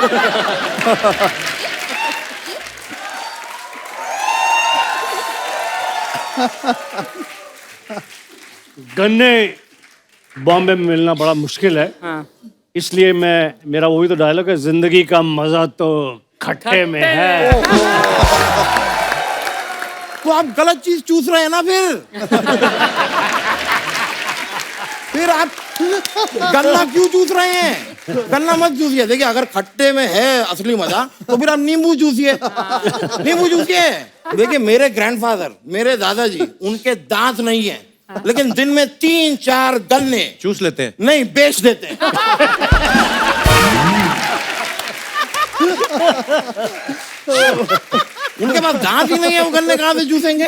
गन्ने बॉम्बे में मिलना बड़ा मुश्किल है, इसलिए मेरा वही तो डायलॉग है, जिंदगी का मजा तो खट्टे में है। तो आप गलत चीज चूस रहे हैं ना फिर आप गन्ना क्यों चूस रहे हैं? गन्ना मत चूसिए। देखिए, अगर खट्टे में है असली मजा तो फिर आप नींबू चूसिए। नींबू चूसिए। देखिए, मेरे ग्रैंडफादर, मेरे दादाजी, उनके दांत नहीं है, लेकिन दिन में 3-4 गन्ने चूस लेते हैं। नहीं, बेच देते हैं। उनके पास दांत ही नहीं है, वो गन्ने कहां से चूसेंगे?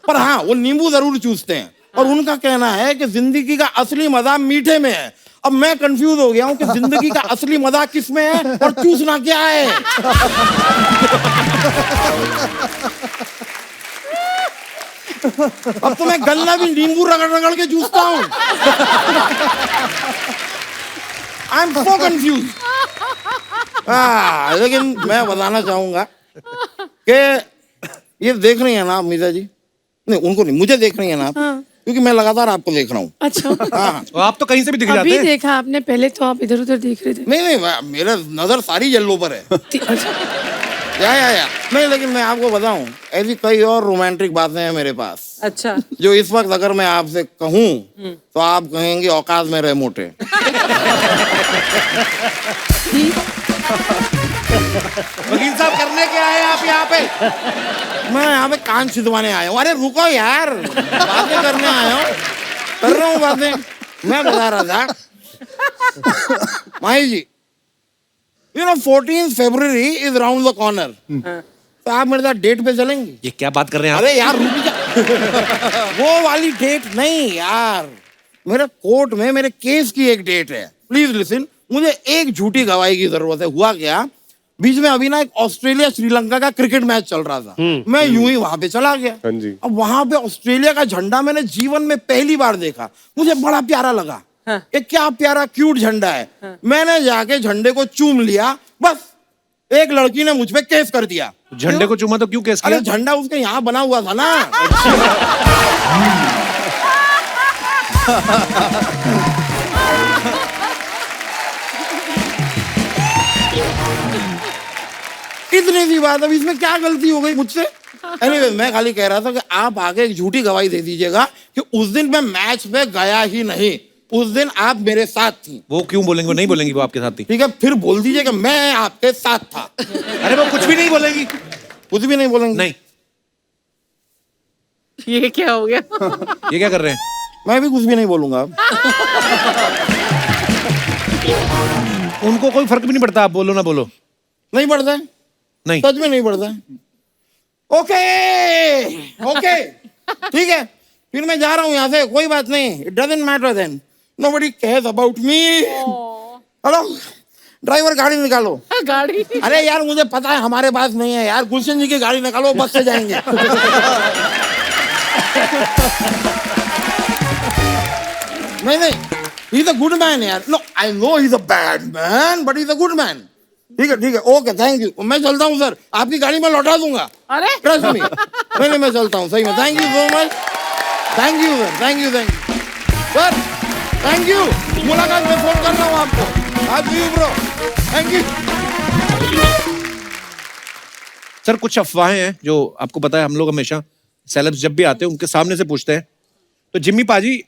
पर हाँ, वो नींबू जरूर चूसते हैं। और उनका कहना है कि जिंदगी का असली मजा मीठे में है। अब मैं कंफ्यूज हो गया हूं कि जिंदगी का असली मजा किस में है और चूसना क्या है। अब तो मैं गन्ना भी नींबू रगड़ रगड़ के चूसता हूं। I am so confuse. लेकिन मैं बताना चाहूंगा कि ये देख रही है ना आप मीता जी? नहीं, उनको नहीं, मुझे देख रही है ना आप? क्योंकि मैं लगातार आपको देख रहा हूँ। अच्छा। हाँ। तो आप तो कहीं से भी दिख जाते अभी हैं। देखा आपने, पहले तो आप इधर उधर देख रहे थे। नहीं, मेरा नजर सारी येलो पर है। अच्छा। या नहीं, लेकिन मैं आपको बताऊं, ऐसी कई और रोमांटिक बातें हैं मेरे पास। अच्छा। जो इस वक्त अगर मैं आपसे कहूं तो आप कहेंगे औकात में रहे मोटे। वकील साहब, करने क्या आए आप यहाँ पे? मैं यहाँ पे कान छिदवाने आया हूँ। अरे रुको यार, बातें करने आया हूँ, कर रहा हूँ बातें। मैं बता रहा था माही जी, 14 फरवरी इज राउंड द कॉर्नर। तो आप मेरे साथ डेट पे चलेंगी? ये क्या बात कर रहे हैं आप? अरे यार रुक जा। वो वाली डेट नहीं यार, मेरे कोर्ट में मेरे केस की एक डेट है। प्लीज लिसन, मुझे एक झूठी गवाही की जरूरत है। हुआ क्या, बीच में अभी ना एक ऑस्ट्रेलिया श्रीलंका का क्रिकेट मैच चल रहा था। मैं यूं ही वहां पे चला गया। हाँ जी। अब वहां पे ऑस्ट्रेलिया का झंडा मैंने जीवन में पहली बार देखा। मुझे बड़ा प्यारा लगा। ये क्या प्यारा क्यूट झंडा है। मैंने जाके झंडे को चूम लिया। बस एक लड़की ने मुझ पे केस कर दिया। झंडे को चूमा तो क्यों केस किया? अरे झंडा उसके यहाँ बना हुआ था ना। इतनी सी बात, अब इसमें क्या गलती हो गई मुझसे? एनीवे, मैं खाली कह रहा था कि आप आगे एक झूठी गवाही दे दीजिएगा कि उस दिन मैं मैच पे गया ही नहीं, उस दिन आप मेरे साथ थी। वो क्यों बोलेंगे? वो नहीं बोलेंगी, वो आपके साथ थी। ठीक है, फिर बोल दीजिए कि मैं आपके साथ था। अरे वो कुछ भी नहीं बोलेगी। कुछ भी नहीं बोलेंगे? नहीं। ये क्या हो गया? ये क्या कर रहे हैं? मैं भी कुछ भी नहीं बोलूंगा अब। उनको कोई फर्क भी नहीं पड़ता, आप बोलो ना बोलो। नहीं पड़ता है, नहीं। सच में नहीं पड़ता है। ओके, ठीक है, फिर मैं जा रहा हूँ यहाँ से, कोई बात नहीं। It doesn't matter then, nobody cares about me. Hello driver, गाड़ी निकालो। गाड़ी? अरे यार, मुझे पता है हमारे पास नहीं है यार, गुलशन जी की गाड़ी निकालो, बस से जाएंगे। नहीं, he is a good man यार। No, I know he is a bad man, but he is a good man. ठीक है, ओके, थैंक यू। मैं चलता हूँ सर, आपकी गाड़ी में लौटा दूंगा। अरे ट्रस्ट मी। नहीं, मैं चलता हूँ, सही में। Thank you so much. Thank you sir, thank you sir, thank you. मुलाकात में फोन कर रहा हूँ आपको। आप you bro, thank you. Sir, कुछ अफवाहें हैं जो आपको पता है, हम लोग हमेशा सेलेब्स जब भी आते हैं उनके सामने से पूछते हैं। तो जिम्मी पाजी,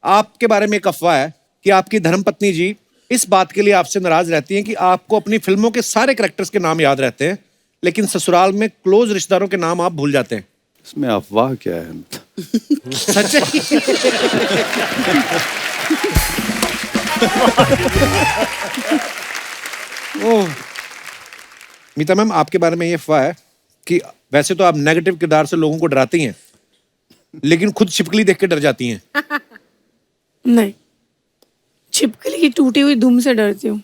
आपके बारे में एक अफवाह है कि आपकी धर्मपत्नी जी इस बात के लिए आपसे नाराज रहती हैं कि आपको अपनी फिल्मों के सारे कैरेक्टर्स के नाम याद रहते हैं, लेकिन ससुराल में क्लोज रिश्तेदारों के नाम आप भूल जाते हैं। इसमें अफवाह क्या है? सच है? ओह, मीता मैम, आपके बारे में ये अफवाह है कि वैसे तो आप नेगेटिव किरदार से लोगों को डराती हैं, लेकिन खुद छिपकली देख के डर जाती हैं। नहीं, छिपकली की टूटी हुई दुम से डरती हूँ।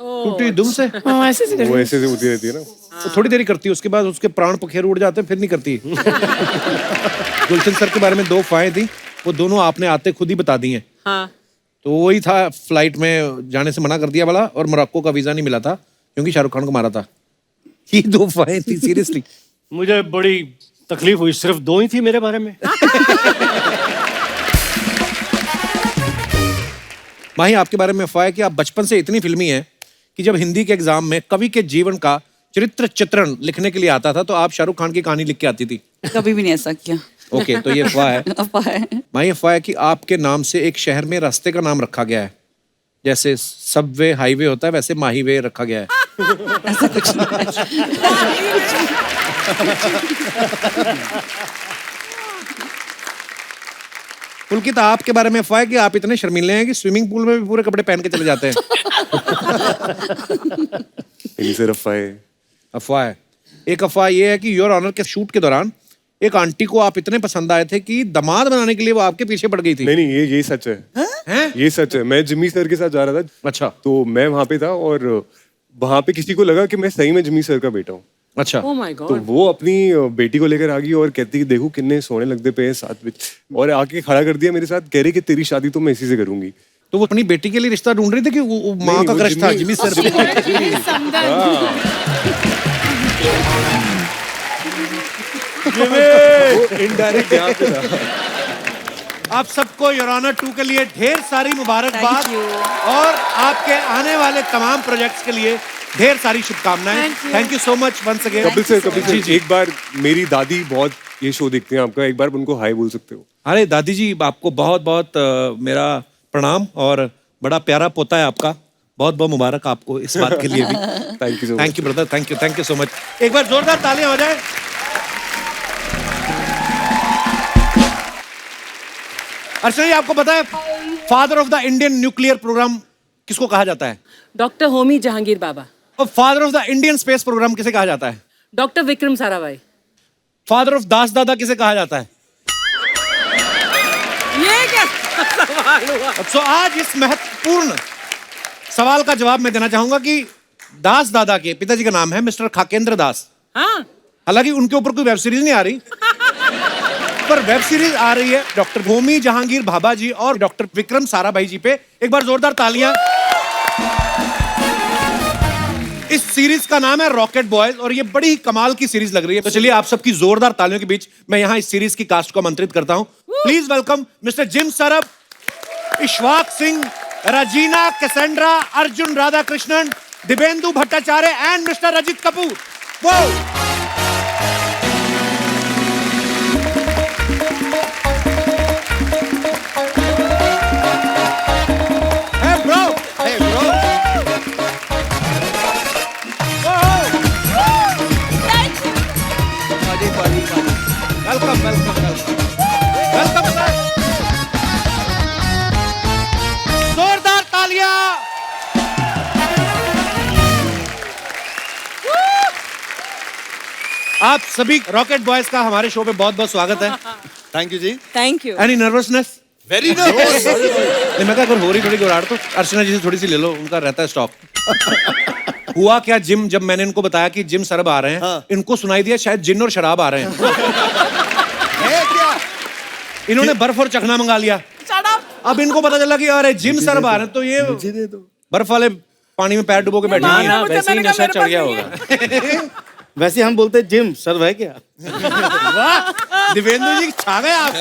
टूटी दुम से? हाँ, ऐसे से वो करती ऐसे से होती रहती है ना। तो थोड़ी देरी करती है, उसके बाद उसके प्राण पखेर उड़ जाते हैं, फिर नहीं करती। गुलशन सर के बारे में 2 अफवाहें थी, वो दोनों आपने आते खुद ही बता दी हैं। हाँ। तो वही था, फ्लाइट में जाने से मना कर दिया वाला, और मोरक्को का वीजा नहीं मिला था क्योंकि शाहरुख खान को मारा था। ये 2 अफवाहें थी सीरियसली। मुझे बड़ी तकलीफ हुई, सिर्फ 2 ही थी मेरे बारे में। माही, आपके बारे में अफवाह है कि आप बचपन से इतनी फिल्मी हैं कि जब हिंदी के एग्जाम में कवि के जीवन का चरित्र चित्रण लिखने के लिए आता था तो आप शाहरुख खान की कहानी लिख के आती थी। कभी भी नहीं ऐसा किया। ओके, तो ये अफवाह है। अफवाह है। माही, अफवाह है कि आपके नाम से एक शहर में रास्ते का नाम रखा गया है, जैसे सबवे हाईवे होता है वैसे माही वे रखा गया है। ऐसा कुछ नहीं है। पुलकित, आपके बारे में अफवाह है कि आप इतने शर्मीले हैं कि स्विमिंग पूल में भी पूरे कपड़े पहन के चले जाते हैं। ये सिर्फ अफवाह है। अफवाह है। एक अफवाह ये है कि योर ऑनर के शूट के दौरान एक आंटी को आप इतने पसंद आए थे कि दामाद बनाने के लिए वो आपके पीछे पड़ गई थी। नहीं, ये सच है। हैं? ये सच है। मैं जिमी सर के साथ जा रहा था। अच्छा। तो मैं वहां पे था और वहां पे किसी को लगा कि मैं सही में जिमी सर का बेटा हूँ। अच्छा। Oh my God. तो वो अपनी बेटी को लेकर आ गई और कहती कि देखो कितने सोने लगते पे हैं साथ में, और आके खड़ा कर दिया मेरे साथ, कह रही कि तेरी शादी तो मैं इसी से करूंगी। तो वो अपनी बेटी के लिए रिश्ता ढूंढ रही थी कि वो माँ नहीं, का वो क्रश था जिमी- जिमी सर पे? वो इनडायरेक्ट यहाँ पे था। आप सबको योर ऑनर 2 के लिए ढेर सारी मुबारकबाद Thank you. और आपके आने वाले तमाम प्रोजेक्ट्स के लिए ढेर सारी शुभकामनाएं। Thank you so much once again. Kapil sir, एक बार मेरी दादी बहुत ये शो देखते हैं आपका, एक बार उनको हाय बोल सकते हो? अरे दादी जी, आपको बहुत बहुत मेरा प्रणाम, और बड़ा प्यारा पोता है आपका। बहुत बहुत मुबारक आपको इस बात के लिए भी। Thank you so much. Thank you brother, thank you so much. एक बार जोरदार तालियां हो जाए। अर्चना जी, आपको पता है father of the Indian nuclear program किसको कहा जाता है? डॉक्टर होमी जहांगीर बाबा। और father of the Indian space program किसे कहा जाता है? Doctor Vikram Sarabhai. Father of दास दादा किसे कहा जाता है? ये क्या सवाल हुआ? तो आज इस महत्वपूर्ण सवाल का जवाब मैं देना चाहूंगा कि दास दादा के पिताजी का नाम है मिस्टर खाकेंद्र दास। हाँ, हालांकि उनके ऊपर कोई वेब सीरीज नहीं आ रही, पर वेब सीरीज आ रही है डॉक्टर होमी जहांगीर भाभा जी और डॉक्टर विक्रम साराभाई जी पे। एक बार जोरदार तालियां। इस सीरीज का नाम है रॉकेट बॉयज, और ये बड़ी ही कमाल की सीरीज लग रही है। तो चलिए आप सबकी जोरदार तालियों के बीच मैं यहाँ इस सीरीज की कास्ट को आमंत्रित करता हूँ। Please welcome mister Jim Sarbh, Ishwak Singh, Regina Cassandra, Arjun Radhakrishnan, Dibyendu Bhattacharya and mister Rajit Kapoor. वो Hey bro! Hey bro! Welcome sir! जोरदार तालियां! आप सभी रॉकेट बॉयज का हमारे शो पे बहुत बहुत स्वागत है। थैंक यू जी। Thank you. Any nervousness? Very nervous. नहीं, मैं क्या अगर हो रही थोड़ी घबराहट तो अर्चना जी से थोड़ी सी ले लो, उनका रहता है स्टॉक। हुआ क्या जिम, जब मैंने इनको बताया कि जिम सरब आ रहे हैं, हाँ। इनको सुनाई दिया शायद जिन और शराब आ रहे हैं। है क्या? इन्होंने बर्फ और चखना मंगा लिया। अब इनको पता चला कि अरे जिम सरब आ रहे हैं, तो ये दे दो। बर्फ वाले पानी में पैर डुबो के बैठे हैं। वैसे ही नशा चढ़ गया होगा। वैसे हम बोलते हैं जिम सर है क्या? वाह, दिवेंदु जी छा गए आप।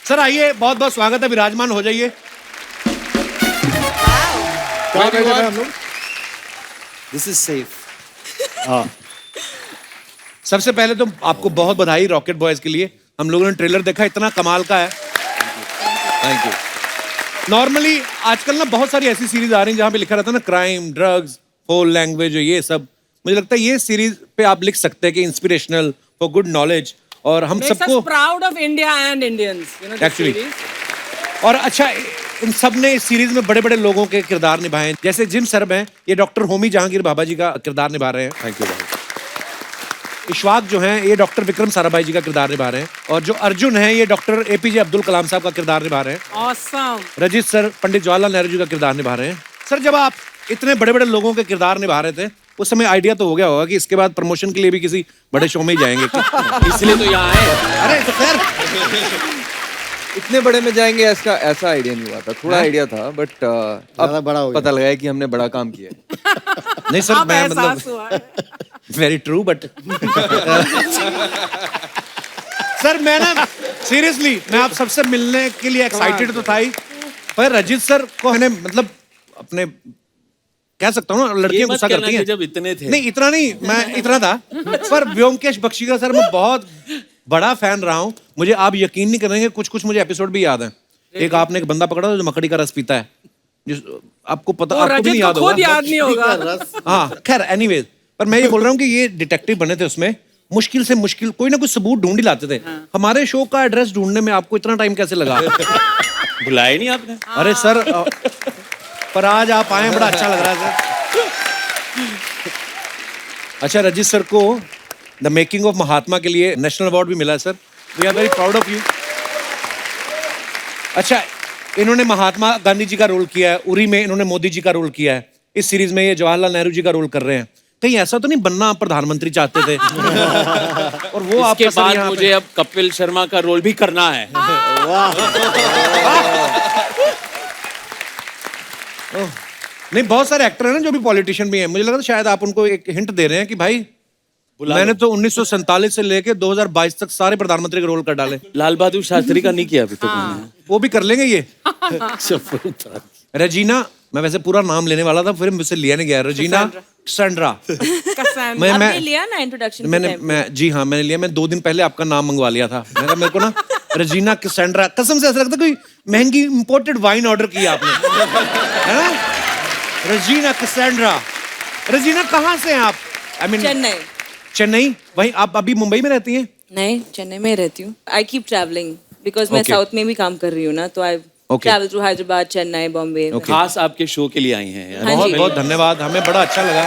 सर आइए, बहुत बहुत स्वागत है, विराजमान हो जाइए। This is safe. सबसे पहले तो आपको बहुत बधाई रॉकेट बॉयज के लिए। हम लोगों ने ट्रेलर देखा, इतना कमाल का है। Thank you. नॉर्मली आजकल ना बहुत सारी ऐसी सीरीज आ रही हैं जहाँ पे लिखा रहता है ना क्राइम, ड्रग्स, फोल लैंग्वेज, ये सब। मुझे लगता है ये सीरीज पे आप लिख सकते हैं कि इंस्पिरेशनल, फॉर गुड नॉलेज, और हम Makes us सबको proud of India and Indians. You know this Actually. series. और अच्छा, इन सब ने इस सीरीज में बड़े बड़े लोगों के किरदार निभाए हैं। जैसे जिम सरब हैं, ये डॉक्टर होमी जहांगीर भाभा जी का किरदार निभा रहे हैं। Thank you. इशफाक जो हैं, ये डॉक्टर विक्रम साराभाई जी का किरदार निभा रहे हैं। और जो अर्जुन हैं, ये डॉक्टर एपीजे अब्दुल कलाम साहब का किरदार निभा रहे हैं। Awesome. रजित सर पंडित जवाहरलाल नेहरू जी का किरदार निभा रहे हैं। सर, जब आप इतने बड़े बड़े लोगों के किरदार निभा रहे थे, उस समय आइडिया तो हो गया होगा कि इसके बाद प्रमोशन के लिए भी किसी बड़े शो में ही जाएंगे। इसलिए तो यहाँ आए। अरे सर, इतने बड़े में जाएंगे ऐसा ऐसा आइडिया नहीं हुआ था, थोड़ा आइडिया था बट ज्यादा बड़ा हो गया। पता लगा है कि हमने बड़ा काम किया है। नहीं सर, अब मैं एहसास मतलब हुआ है। वेरी ट्रू बट सर मैं ना सीरियसली मैं आप सबसे मिलने के लिए एक्साइटेड तो था ही, पर रजित सर को मैंने मतलब अपने कह सकता हूँ ना, लड़कियां गुस्सा करती हैं जब इतने थे। नहीं इतना नहीं, मैं इतना था, पर व्योमकेश बख्शी का सर मैं बहुत बड़ा फैन रहा हूँ। मुझे आप यकीन नहीं करेंगे, कुछ कुछ मुझे एपिसोड भी याद है। एक आपने एक बंदा पकड़ा था जो मकड़ी का रस पीता है, जिस आपको पता, वो आपको भी नहीं रजत याद को खुद होगा। याद नहीं होगा। हाँ खैर एनीवेज, पर मैं ये बोल रहा हूँ कि ये डिटेक्टिव बने थे, उसमें मुश्किल से मुश्किल कोई ना कोई सबूत ढूंढ ही लाते थे। हमारे शो का एड्रेस ढूंढने में आपको इतना टाइम कैसे लगा? बुलाया नहीं आपने? अरे सर पर आज आप आए, बड़ा अच्छा लग रहा है सर। अच्छा, रजित सर को द मेकिंग ऑफ महात्मा के लिए नेशनल अवार्ड भी मिला है sir. We are very proud of you. अच्छा, इन्होंने महात्मा गांधी जी का रोल किया है, उरी में इन्होंने मोदी जी का रोल किया है, इस सीरीज में ये जवाहरलाल नेहरू जी का रोल कर रहे हैं। कहीं ऐसा तो नहीं बनना आप प्रधानमंत्री चाहते थे? और वो इसके आपका सर बाद यहाँ पे- मुझे अब कपिल शर्मा का रोल भी करना है। नहीं, बहुत सारे एक्टर हैं ना जो भी पॉलिटिशियन भी हैं। मुझे लगा था शायद आप उनको एक हिंट दे रहे हैं कि भाई मैंने तो 1947 से लेके 2022 तक सारे प्रधानमंत्री के रोल कर डाले। लाल बहादुर शास्त्री का नहीं किया अभी तक मैंने। वो भी कर लेंगे ये। रजीना, मैं वैसे पूरा नाम लेने वाला था, फिर मुझसे लिया नहीं गया। रजीना कैसेंड्रा। मैं लिया ना इंट्रोडक्शन मैं जी हाँ मैंने लिया। मैं 2 दिन पहले आपका नाम मंगवा लिया था। मैं कहा मेरे को ना रजीना कैसेंड्रा, कसम से ऐसा लगता कोई महंगी इंपोर्टेड वाइन ऑर्डर किया आपने, है ना? रजीना कैसेंड्रा। रजीना कहाँ से हैं आप? I mean Chennai. चेन्नई। वहीं आप अभी मुंबई में रहती हैं? नहीं, चेन्नई में रहती हूँ। आई कीप ट्रैवलिंग बिकॉज मैं Okay. साउथ में भी काम कर रही हूँ ना, तो आई Okay. Travel through Hyderabad, Chennai, Bombay. खास आपके शो के लिए आई हैं यार। हाँ बहुत जी। बहुत धन्यवाद, हमें बड़ा अच्छा लगा।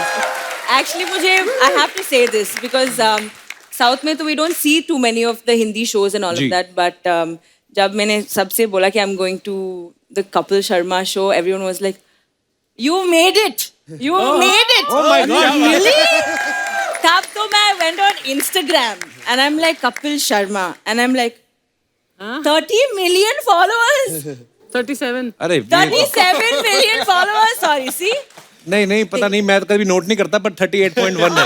Actually, मुझे I have to say this because South में तो we don't see too many of the Hindi shows and all ji. of that, but जब मैंने सबसे बोला कि I'm going to the Kapil Sharma show, everyone was like, "You made it! You made it! Oh my God! Really?" तब तो मैं went on Instagram and I'm like Kapil Sharma and I'm like 30 million followers, 37। अरे 37 million followers. Sorry, see? नहीं नहीं, पता नहीं, मैं तो कभी नोट नहीं करता, पर 38.1 है।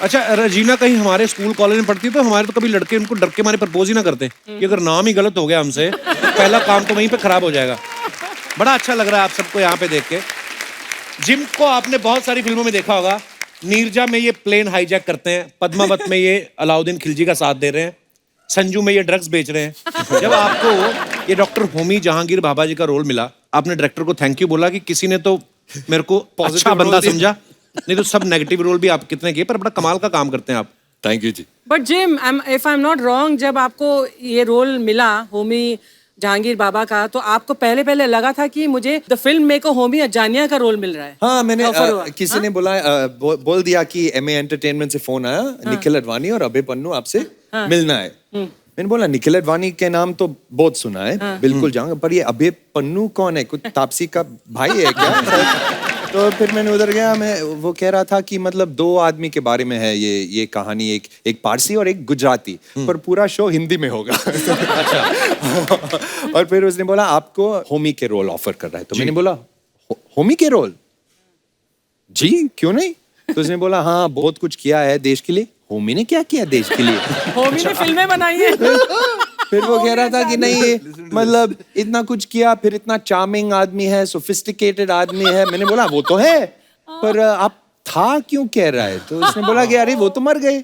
अच्छा, रजीना कहीं हमारे स्कूल कॉलेज में पढ़ती तो हमारे तो कभी लड़के उनको डर के मारे प्रपोज ही ना करते कि अगर नाम ही गलत हो गया हमसे, पहला काम तो वहीं पे खराब हो जाएगा। बड़ा अच्छा लग रहा है आप सबको यहाँ पे देख के। जिम को आपने बहुत सारी फिल्मों में देखा होगा। नीरजा में ये प्लेन हाईजैक करते हैं, पद्मावत में ये अलाउद्दीन खिलजी का साथ दे रहे हैं, संजू में ये ड्रग्स बेच रहे हैं। जब आपको ये डॉक्टर होमी जहांगीर भाभा जी का रोल मिला, आपने डायरेक्टर को थैंक यू बोला कि किसी ने तो मेरे को अच्छा बंदा समझा, नहीं तो सब नेगेटिव रोल भी आप कितने किए, पर बड़ा कमाल का काम करते हैं आप। थैंक यू जी। But Jim, if I am not wrong, जब आपको ये रोल मिला होमी जहांगीर बाबा का, तो आपको पहले पहले लगा था कि मुझे द फिल्म मेक होमी अजानिया का रोल मिल रहा है? हाँ, मैंने Offer हुआ। किसी ने बोला बोल दिया कि एमए एंटरटेनमेंट से फोन आया, निखिल अडवाणी और अभय पन्नू आपसे मिलना है। मैंने बोला निखिल अडवाणी के नाम तो बहुत सुना है, बिल्कुल जाऊंगा, पर ये अभय पन्नू कौन है? कुछ तापसी का भाई है क्या? तो फिर मैंने उधर गया, मैं वो कह रहा था कि मतलब 2 आदमी के बारे में है ये कहानी, एक पारसी और एक गुजराती, पर पूरा शो हिंदी में होगा। अच्छा। और फिर उसने बोला आपको होमी के रोल ऑफर कर रहा है, तो मैंने बोला होमी के रोल? जी क्यों नहीं? तो उसने बोला हाँ, बहुत कुछ किया है देश के लिए। होमी ने क्या किया देश के लिए? होमी ने फिल्में बनाई है। फिर वो कह रहा था कि नहीं, मतलब इतना कुछ किया, फिर इतना चार्मिंग आदमी है, सोफिस्टिकेटेड आदमी है। मैंने बोला वो तो है, पर आप था क्यों कह रहा है? तो उसने बोला कि अरे वो तो मर गए।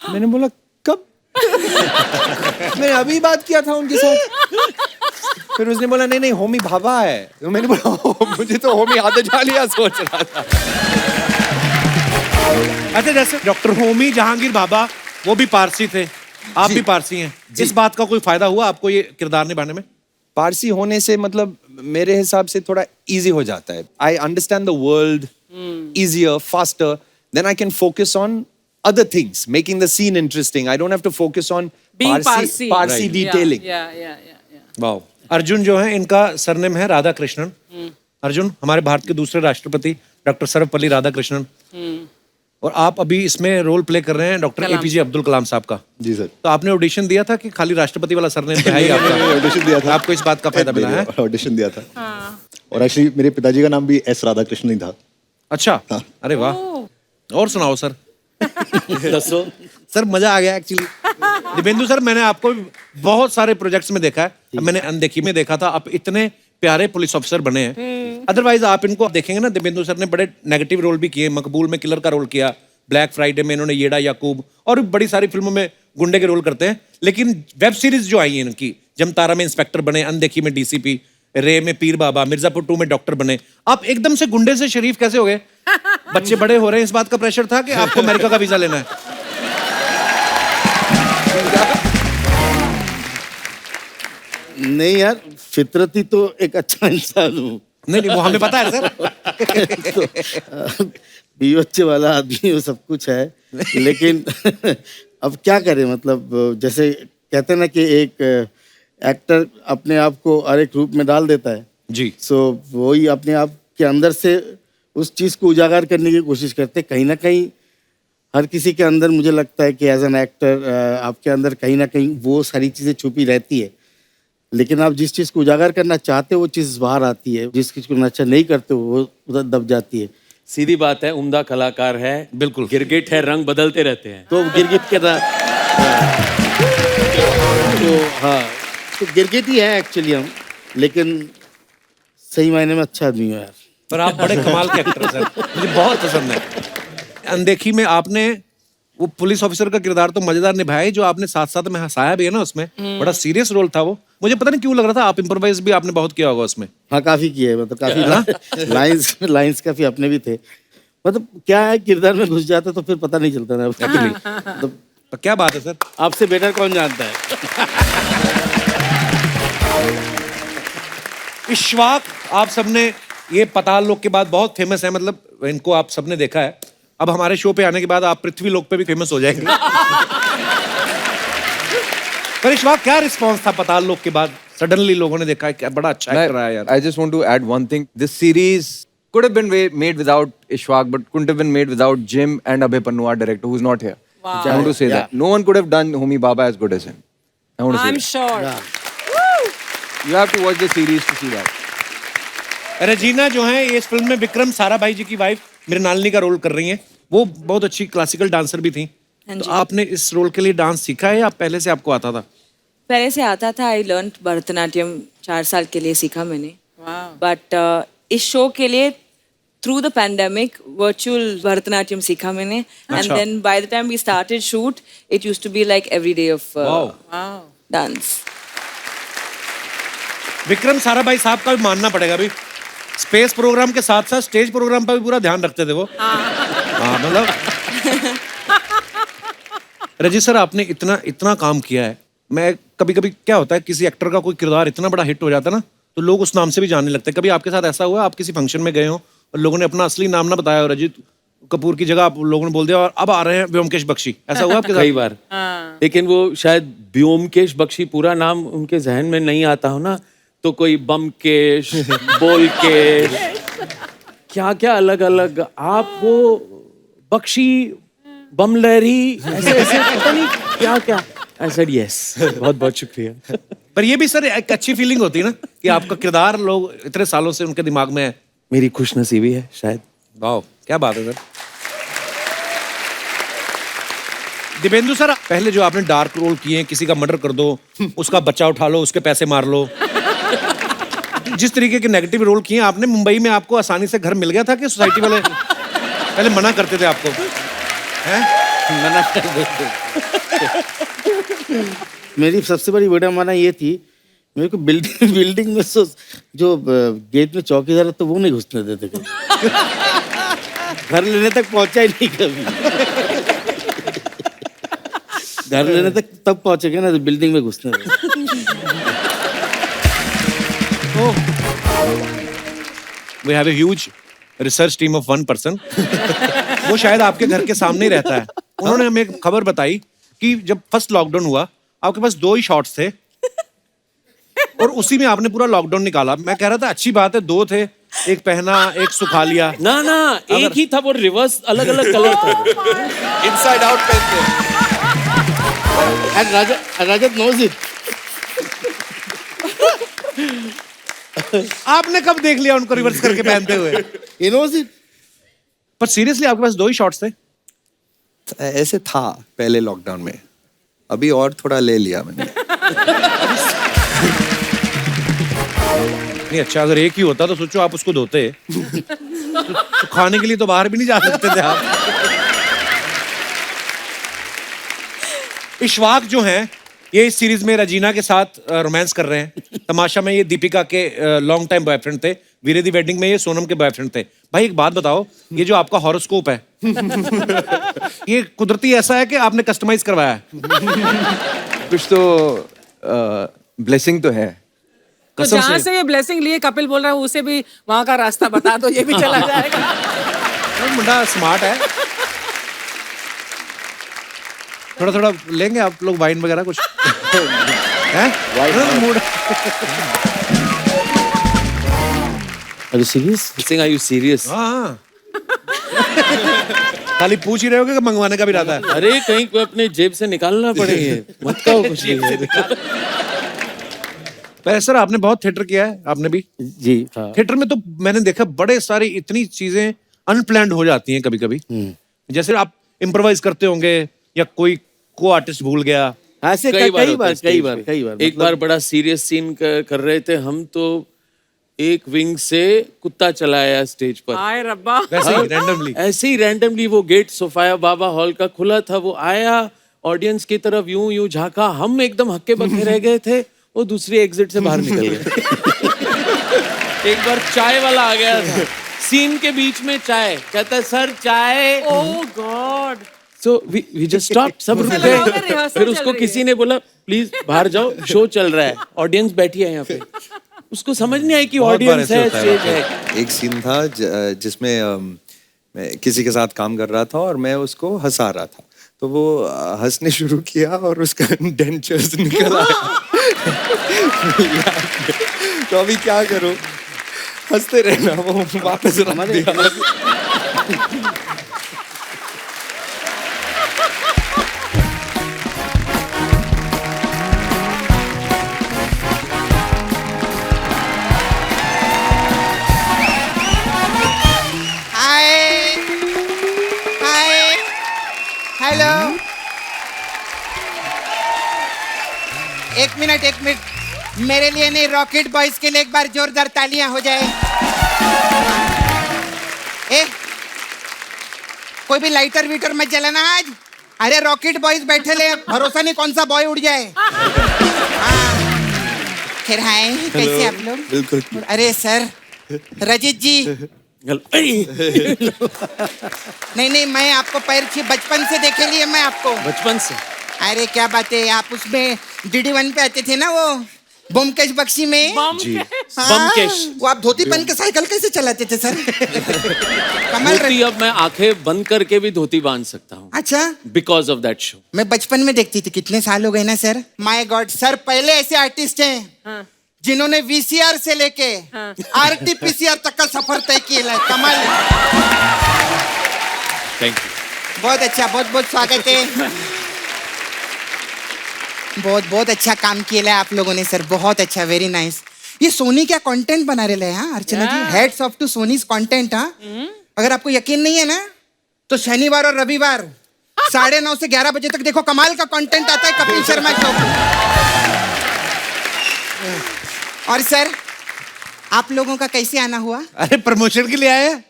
मैंने बोला कब? मैंने अभी बात किया था उनके साथ। फिर उसने बोला नहीं नहीं, होमी भाभा है। तो मैंने बोला मुझे तो होमी आदजालिया सोच रहा था। अच्छा, जैसे डॉक्टर होमी जहांगीर भाभा वो भी पारसी थे, आप भी पारसी हैं, इस बात का कोई फायदा हुआ आपको ये किरदार निभाने में? पारसी होने से मतलब मेरे हिसाब से थोड़ा इजी हो जाता है। I understand the world easier, faster, then I can focus on other things, making the scene interesting. I don't have to focus on Being Parsi Parsi. detailing. Yeah. Wow. Arjun जो है, इनका सरनेम है राधा कृष्णन। अर्जुन हमारे भारत के दूसरे राष्ट्रपति डॉक्टर सर्वपल्ली राधाकृष्णन। और आप अभी इसमें रोल प्ले कर रहे हैं डॉक्टर एपीजे अब्दुल कलाम साहब का। जी सर। तो आपने ऑडिशन दिया था कि खाली राष्ट्रपति वाला सरनेम पे है ही आपका? ऑडिशन दिया था। आपको इस बात का फायदा मिला है? ऑडिशन दिया था। और एक्चुअली मेरे पिताजी का नाम भी एस राधाकृष्णन ही था। अच्छा, अरे वाह। और सुनाओ सर। दसो सर मजा आ गया एक्चुअली। दिव्येंदु सर, मैंने आपको बहुत सारे प्रोजेक्ट्स में देखा है। मैंने अनदेखी में देखा था, आप इतने प्यारे पुलिस ऑफिसर बने हैं। अदरवाइज आप इनको देखेंगे ना, दिव्येंदु सर ने बड़े नेगेटिव रोल भी किए। मकबूल में किलर का रोल किया, ब्लैक फ्राइडे में इन्होंने येड़ा याकूब, और भी बड़ी सारी फिल्मों में गुंडे के रोल करते हैं। लेकिन वेब सीरीज जो आई है इनकी, जमतारा में इंस्पेक्टर बने, अनदेखी में डीसीपी, रे में पीर बाबा, मिर्जापुर 2 में डॉक्टर बने। आप एकदम से गुंडे से शरीफ कैसे हो गए? बच्चे बड़े हो रहे हैं, इस बात का प्रेशर था कि आपको अमेरिका का वीजा लेना है? नहीं यार, फितरती तो एक अच्छा इंसान हूँ। नहीं, वो हमें पता है सर। तो, बीवी बच्चे वाला आदमी वो सब कुछ है, लेकिन अब क्या करें, मतलब जैसे कहते हैं ना कि एक एक्टर अपने आप को हर एक रूप में डाल देता है जी। सो वही अपने आप के अंदर से उस चीज़ को उजागर करने की कोशिश करते। कहीं ना कहीं हर किसी के अंदर मुझे लगता है कि एज एन एक्टर आपके अंदर कहीं ना कहीं वो सारी चीज़ें छुपी रहती है, लेकिन आप जिस चीज़ को उजागर करना चाहते हो वो चीज़ बाहर आती है, जिस चीज़ को नशा नहीं करते हो वो उधर दब जाती है। सीधी बात है, उम्दा कलाकार है, बिल्कुल। गिरगिट है, रंग बदलते रहते हैं। तो गिरगिट के ना, तो हाँ, तो गिरगिट ही है एक्चुअली हम, लेकिन सही मायने में अच्छा आदमी हो यार। पर आप बड़े कमाल के एक्टर हैं सर, मुझे बहुत पसंद है। अनदेखी में आपने वो पुलिस ऑफिसर का किरदार तो मजेदार निभाया ही, जो आपने साथ साथ में हंसाया भी है ना उसमें। बड़ा सीरियस रोल था वो, मुझे पता नहीं क्यों लग रहा था। आप इम्प्रोवाइज भी आपने बहुत किया होगा उसमें। हाँ, काफी किए हैं, मतलब काफी लाइंस काफी अपने भी थे। मतलब क्या है, किरदार में घुस जाते तो फिर पता नहीं चलता ना। मतलब तो क्या बात है सर, आपसे बेटर कौन जानता है। इश्वाक आप सबने, ये पताल लोक के बाद बहुत फेमस है, मतलब इनको आप सबने देखा है। अब हमारे शो पे आने के बाद आप पृथ्वी लोक पे भी फेमस हो जाएंगे। पर इश्वाक, क्या रिस्पांस था पताल लोक के बाद? सडनली लोगों ने देखा है क्या बड़ा अच्छा एक्टर है यार। I just want to add one thing. This series could have been made without Ishwak, but couldn't have been made without Jim and Abhay Pannu, our director, who's not here. Wow. I want to say that. No one could have done Homi Baba as good as him. I want to say I'm that. sure. You have to watch the series to see that. Regina जो है ये इस film में विक्रम साराभाई जी की wife Mrinalini का role कर रही हैं। वो बहुत अच्छी क्लासिकल डांसर भी थी। तो आपने इस रोल के लिए डांस सीखा है या पहले से आपको आता था? पहले से आता था। आई लर्न भरतनाट्यम 4 साल के लिए सीखा मैंने। बट इस शो के लिए through the pandemic virtual Bharatanatyam सीखा मैंने। And then by the time we started shoot it used to be like every day of dance. Vikram Sarabhai साहब का भी मानना पड़ेगा भाई, स्पेस प्रोग्राम के साथ साथ स्टेज प्रोग्राम पर भी पूरा ध्यान रखते थे वो। हाँ, मतलब रजी सर, आपने इतना काम किया है। मैं कभी कभी क्या होता है, किसी एक्टर का कोई किरदार इतना बड़ा हिट हो जाता है ना, तो लोग उस नाम से भी जानने लगते हैं। कभी आपके साथ ऐसा हुआ, आप किसी फंक्शन में गए हो और लोगों ने अपना असली नाम ना बताया हो, रजित कपूर की जगह आप लोगों ने बोल दिया और अब आ रहे हैं व्योमकेश बख्शी, ऐसा हुआ आपके साथ? कई बार। लेकिन वो शायद व्योमकेश बख्शी पूरा नाम उनके जहन में नहीं आता हो ना, तो कोई बमकेश, बोलकेश, क्या क्या अलग अलग, आप वो बख्शी, बमलहरी, ऐसे पता नहीं क्या क्या। I said yes. बहुत बहुत शुक्रिया। पर ये भी सर एक अच्छी फीलिंग होती है ना कि आपका किरदार लोग इतने सालों से उनके दिमाग में है। मेरी खुशनसीबी है शायद। वाह, क्या बात है सर। दिव्येंदु सर, पहले जो आपने डार्क रोल किए हैं, किसी का मर्डर कर दो, उसका बच्चा उठा लो, उसके पैसे मार लो, जिस तरीके के नेगेटिव रोल किए आपने, मुंबई में आपको आसानी से घर मिल गया था कि सोसाइटी वाले पहले मना करते थे आपको? हैं? मना कर देते। मेरी सबसे बड़ी विडंबना ये थी, मेरे को बिल्डिंग में जो गेट में चौकीदार है तो वो नहीं घुसने देते कभी। घर लेने तक पहुंचा ही नहीं कभी। घर लेने तक तब पहुंचेगा ना तो बिल्डिंग में घुसने देते। We have a huge research team of 1 person. वो शायद आपके घर के सामने ही रहता है। उन्होंने हमें एक खबर बताई कि जब फर्स्ट लॉकडाउन हुआ, आपके पास 2 ही शॉट्स थे और उसी में आपने पूरा लॉकडाउन निकाला। मैं कह रहा था अच्छी बात है 2 थे, एक पहना, एक सुखा लिया। ना ना, एक ही था, वो रिवर्स अलग अलग कलर था। इनसाइड आउट पहनते हैं। And Rajat knows it. आपने कब देख लिया उनको रिवर्स करके पहनते हुए? He knows it. पर सीरियसली आपके पास 2 ही शॉट्स थे? ऐसे था पहले लॉकडाउन में, अभी और थोड़ा ले लिया मैंने। नहीं अच्छा, अगर एक ही होता तो सोचो आप उसको धोते तो खाने के लिए तो बाहर भी नहीं जा सकते थे आप। इशफाक जो हैं ये इस सीरीज में रजीना के साथ रोमांस कर रहे हैं। तमाशा में ये दीपिका के लॉन्ग टाइम बॉयफ्रेंड थे। वीरे दी वेडिंग में ये सोनम के बॉयफ्रेंड थे। भाई एक बात बताओ, ये जो आपका हॉरोस्कोप है ये कुदरती ऐसा है कि आपने कस्टमाइज करवाया है? कुछ तो ब्लेसिंग तो है। तो जहाँ से ये ब्लेसिंग लिए कपिल बोल रहा है उसे भी वहाँ का रास्ता बता दो, ये भी चला जाएगा। मुंडा स्मार्ट है। थोड़ा थोड़ा लेंगे आप लोग वाइन वगैरह कुछ? हैं? Mood. Are you serious? Are you serious? हाँ। खाली पूछ ही रहे होगे कि मंगवाने का भी रहता है? अरे कहीं को अपने जेब से निकालना पड़ेगा, मत कहो कुछ नहीं। पर सर आपने बहुत थिएटर किया है, आपने भी? जी हाँ। थिएटर में तो मैंने देखा बड़े सारी इतनी चीजें अनप्लान्ड हो जाती हैं कभी कभी। जैसे आप इम्प्रोवाइज करते होंगे या कोई को आर्टिस्ट भूल गया। ऐसे कई बार एक बार बड़ा सीरियस सीन कर रहे थे हम, तो एक विंग से कुत्ता चलाया स्टेज पर। आए रब्बा। ऐसे ही रैंडमली वो गेट सोफाया बाबा हॉल का खुला था, वो आया ऑडियंस की तरफ यूं झांका, हम एकदम हक्के बक्के रह गए थे, वो दूसरी एग्जिट से बाहर निकल गए। एक बार चाय वाला आ गया था सीन के बीच में, चाय कहता है सर चाय। ओह God. So we just stopped, सब रुक गए। फिर उसको किसी ने बोला प्लीज बाहर जाओ, शो चल रहा है, ऑडियंस बैठी है यहाँ पे। उसको समझ नहीं आई कि ऑडियंस है, स्टेज है। एक सीन था जिसमें मैं किसी के साथ काम कर रहा था और मैं उसको हंसा रहा था, तो वो हंसने शुरू किया और उसका डेंचर्स निकल आया। तो अभी क्या करूं, हंसते रहना, वो वापस रख दिया। हेलो, एक मिनट, मेरे लिए नहीं, रॉकेट बॉयज के लिए एक बार जोरदार तालियां हो जाए। कोई भी लाइटर वीटर मत जलाना आज। अरे रॉकेट बॉयज बैठे ले, भरोसा नहीं कौन सा बॉय उड़ जाए। खैर हाय, कैसे आप लोग? बिल्कुल। अरे सर, रजित जी। नहीं, मैं आपको पैर छू बचपन से देखे लिए, मैं आपको बचपन से। अरे क्या बात है, आप उसमें DD1 पे आते थे ना, वो ब्योमकेश बख्शी में। जी, हाँ, ब्योमकेश। वो आप धोती पहन के साइकिल कैसे चलाते थे सर? कमाल। धोती अब मैं आंखें बंद करके भी धोती बांध सकता हूँ। अच्छा, बिकॉज ऑफ दैट शो। मैं बचपन में देखती थी, कितने साल हो गए ना सर। माय गॉड सर, पहले ऐसे आर्टिस्ट हैं जिन्होंने VCR से लेके RT-PCR तक का सफर तय किया है। कमाल। Thank you. बहुत अच्छा, बहुत स्वागत है। बहुत अच्छा काम किया है आप लोगों ने सर, बहुत अच्छा, वेरी नाइस। ये सोनी क्या कंटेंट बना रहे हैं अर्चना जी, हेड्स ऑफ टू सोनीज कंटेंट। अगर आपको यकीन नहीं है ना तो शनिवार और रविवार 9:30 से 11 बजे तक देखो, कमाल का कंटेंट आता है कपिल शर्मा शो। और सर आप लोगों का कैसे आना हुआ? अरे प्रमोशन के लिए आए हैं।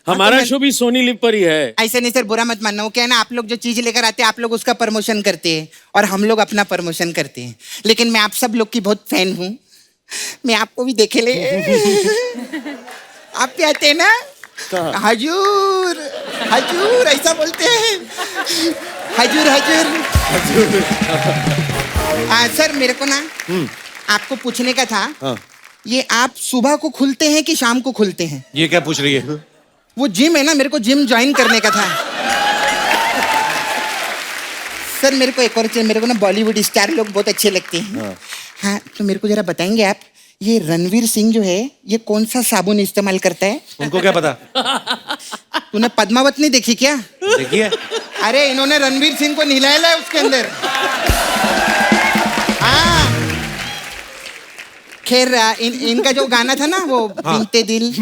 हमारा शो भी सोनी लिव पर ही है। ऐसे नहीं सर, बुरा मत मानना। वो क्या है ना, आप लोग जो चीज लेकर आते हैं आप लोग उसका प्रमोशन करते हैं और हम लोग अपना प्रमोशन करते हैं। लेकिन मैं आप सब लोग की बहुत फैन हूँ, मैं आपको भी देखे ले। आप भी आते हैं ना? हजूर हजूर ऐसा बोलते हैं, हजूर हजूर। सर मेरे को ना आपको पूछने का था। ये आप सुबह को खुलते हैं कि शाम को खुलते हैं? ये क्या पूछ रही है? वो जिम है ना, मेरे को जिम ज्वाइन करने का था। सर मेरे को एक और चीज, मेरे को ना बॉलीवुड स्टार लोग बहुत अच्छे लगते हैं। हाँ, तो मेरे को जरा बताएंगे आप, ये रणवीर सिंह जो है ये कौन सा साबुन इस्तेमाल करता है? उनको क्या पता? तूने पद्मावत नहीं देखी क्या? देखिए, अरे इन्होंने रणवीर सिंह को नहलाया है उसके अंदर। हाँ खैर इनका जो गाना था ना वो बीते दिल,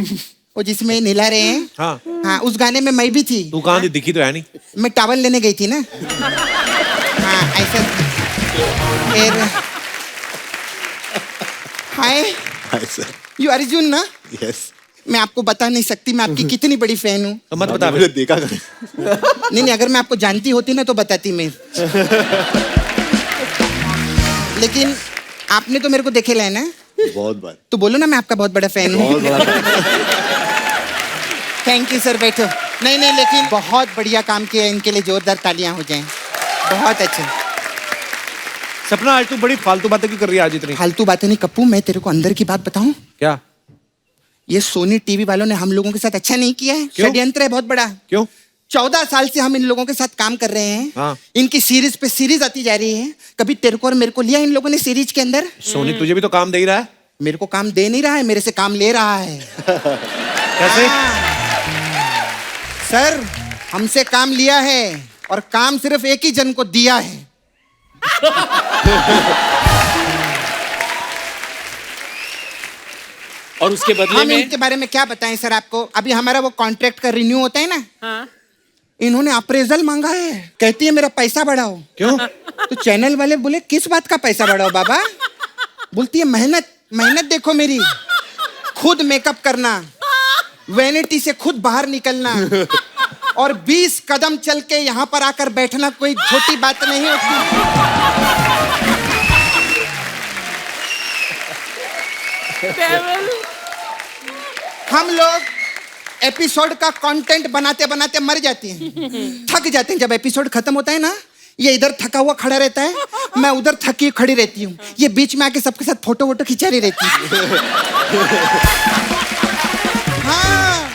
वो जिसमें नहला रहे हैं, हाँ हाँ उस गाने में मैं भी थी। तू कहाँ थी? दिखी तो है नहीं। मैं टावल लेने गई थी ना। हाँ ऐसा। फिर हाय सर। यू अर्जुन ना? यस। मैं आपको बता नहीं सकती मैं आपकी कितनी बड़ी फैन हूँ। तो मत बता। मुझे देखा कर। नहीं अगर मैं आपको जानती होती ना तो बताती मैं। लेकिन आपने तो मेरे को देखे है ना? बहुत बार। तो बोलो ना मैं आपका बहुत बड़ा फैन हूँ। बहुत बड़ा। थैंक यू सर, बैठो। नहीं लेकिन बहुत बढ़िया काम किया, इनके लिए जोरदार तालियां हो जाएं। बहुत अच्छा। सपना आज तू बड़ी फालतू बातें क्यों कर रही है आज इतनी? फालतू बातें नहीं कप्पू, मैं तेरे को अंदर की बात बताऊं क्या? ये सोनी टीवी वालों ने हम लोगों के साथ अच्छा नहीं किया है। षड्यंत्र है बहुत बड़ा। क्यों? 14 साल से हम इन लोगों के साथ काम कर रहे हैं। हाँ। इनकी सीरीज पे सीरीज आती जा रही है। कभी तेरे को और मेरे को लिया इन लोगों ने सीरीज के अंदर? सोनी तुझे भी तो काम दे ही रहा है। मेरे को काम दे नहीं रहा है, मेरे से काम ले रहा है। कैसे? सर हमसे काम लिया है और काम सिर्फ एक ही जन को दिया है। और उसके बदले हम में इनके बारे में क्या बताएं सर आपको? अभी हमारा वो कॉन्ट्रैक्ट का रिन्यू होता है ना, हाँ। इन्होंने अप्रेजल मांगा है। कहती है मेरा पैसा बढ़ाओ। क्यों? तो चैनल वाले बोले किस बात का पैसा बढ़ाओ बाबा? बोलती है मेहनत देखो मेरी, खुद मेकअप करना, वैनिटी से खुद बाहर निकलना और 20 कदम चल के यहाँ पर आकर बैठना कोई छोटी बात नहीं होती। हम लोग एपिसोड का कंटेंट बनाते बनाते मर जाते हैं, थक जाते हैं। जब एपिसोड खत्म होता है ना, ये इधर थका हुआ खड़ा रहता है, मैं उधर थकी खड़ी रहती हूँ, ये बीच में आके सबके साथ फोटो वोटो खिंचा रही रहती है। हाँ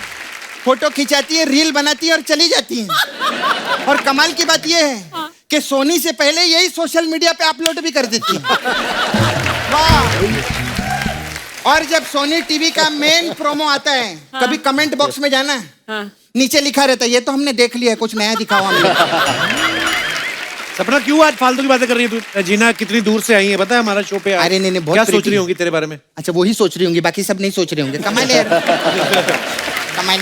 फोटो खिंचाती है, रील बनाती है और चली जाती है। और कमाल की बात ये है कि सोनी से पहले यही सोशल मीडिया पे अपलोड भी कर देती है। वाह। और जब सोनी टीवी का मेन प्रोमो आता है, कभी कमेंट बॉक्स में जाना, नीचे लिखा रहता है ये तो हमने देख लिया है, कुछ नया दिखाओ हमें। सपना क्यों आज फालतू की बातें कर रही है तू? जीना कितनी दूर से आई है पता है हमारा शो पे? अरे नहीं बहुत क्या सोच रही होंगी तेरे बारे में? अच्छा वही सोच रही होंगी, बाकी सब नहीं सोच रहे होंगे। कमाल है कमाल।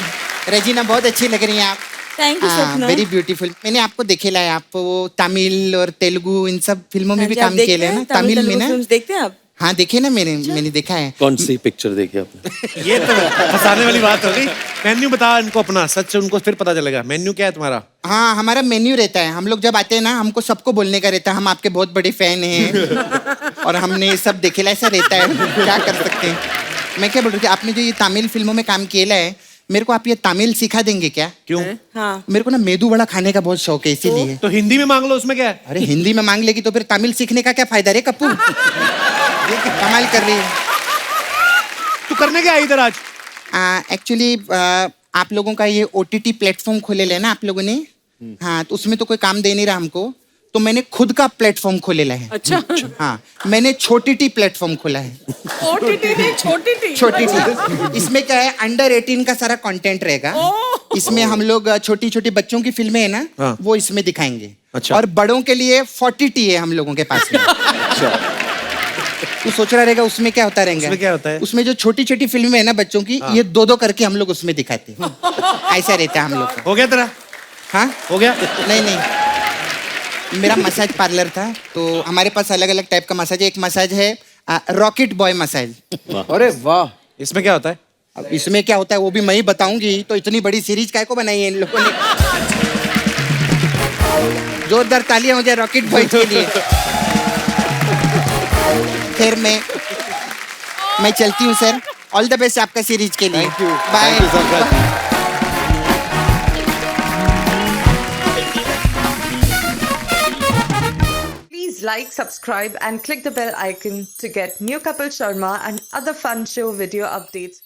रेजिना बहुत अच्छी लग रही हैं आप। थैंक यू सपना। Very beautiful. मैंने आपको देखेला है, आप वो तमिल और तेलुगु इन सब फिल्मों में भी काम किया है ना? तमिल में ना? देखते हैं आप? हाँ देखे ना, मैंने देखा है। कौन सी पिक्चर देखी आपने? ये तो फंसाने वाली बात हो गई। मेन्यू बता इनको अपना, सच उनको फिर पता चलेगा। मेन्यू क्या है तुम्हारा? हाँ हमारा मेन्यू रहता है। हम लोग जब आते हैं ना, हमको सबको बोलने का रहता है हम आपके बहुत बड़े फैन हैं और हमने सब देखेला, ऐसा रहता है। क्या कर सकते हैं। मैं क्या बोल रही थी, आपने जो ये तमिल फिल्मों में काम किया है, मेरे को आप ये तमिल सिखा देंगे क्या? क्यों? हाँ। मेरे को ना मेदू वड़ा खाने का बहुत शौक है, इसीलिए। तो हिंदी में मांग लो, उसमें क्या है? अरे हिंदी में मांग लेगी तो फिर तमिल सीखने का क्या फायदा रे कप्पू? ये कमाल कर रही है। तू करने क्या आई इधर आज? एक्चुअली आप लोगों का ये OTT प्लेटफॉर्म खोले ले ना आप लोगों ने। हाँ तो उसमें तो कोई काम दे नहीं रहा हमको, तो मैंने खुद का प्लेटफॉर्म खोले ला है। अच्छा। हाँ मैंने छोटी टी प्लेटफॉर्म खोला है। OTT नहीं, छोटी टी। छोटी टी। इसमें क्या है, अंडर 18 का सारा कंटेंट रहेगा। इसमें हम लोग छोटी छोटी बच्चों की फिल्में है ना, हाँ। वो इसमें दिखाएंगे। अच्छा। और बड़ों के लिए 40 टी है हम लोगों के पास में। तू सोच रहा रहेगा उसमें क्या होता रहेगा? उसमें क्या होता है? उसमें जो छोटी छोटी फिल्में है ना बच्चों की, ये 2-2 करके हम लोग उसमें दिखाते हैं। ऐसा रहता है हम लोग का। हो गया तेरा? हाँ हो गया? नहीं मेरा मसाज पार्लर था, तो हमारे पास अलग अलग टाइप का मसाज है। एक मसाज है रॉकेट बॉय मसाज। अरे वाह। इसमें क्या होता है? अब इसमें क्या होता है वो भी मैं ही बताऊंगी, तो इतनी बड़ी सीरीज काय को बनाई है इन लोगों ने। जोरदार तालियां हो जाए रॉकेट बॉय के लिए। फिर मैं चलती हूँ सर। ऑल द बेस्ट आपका सीरीज के लिए। Thank you. Bye. Please like, subscribe and click the bell icon to get new Kapil Sharma and other fun show video updates.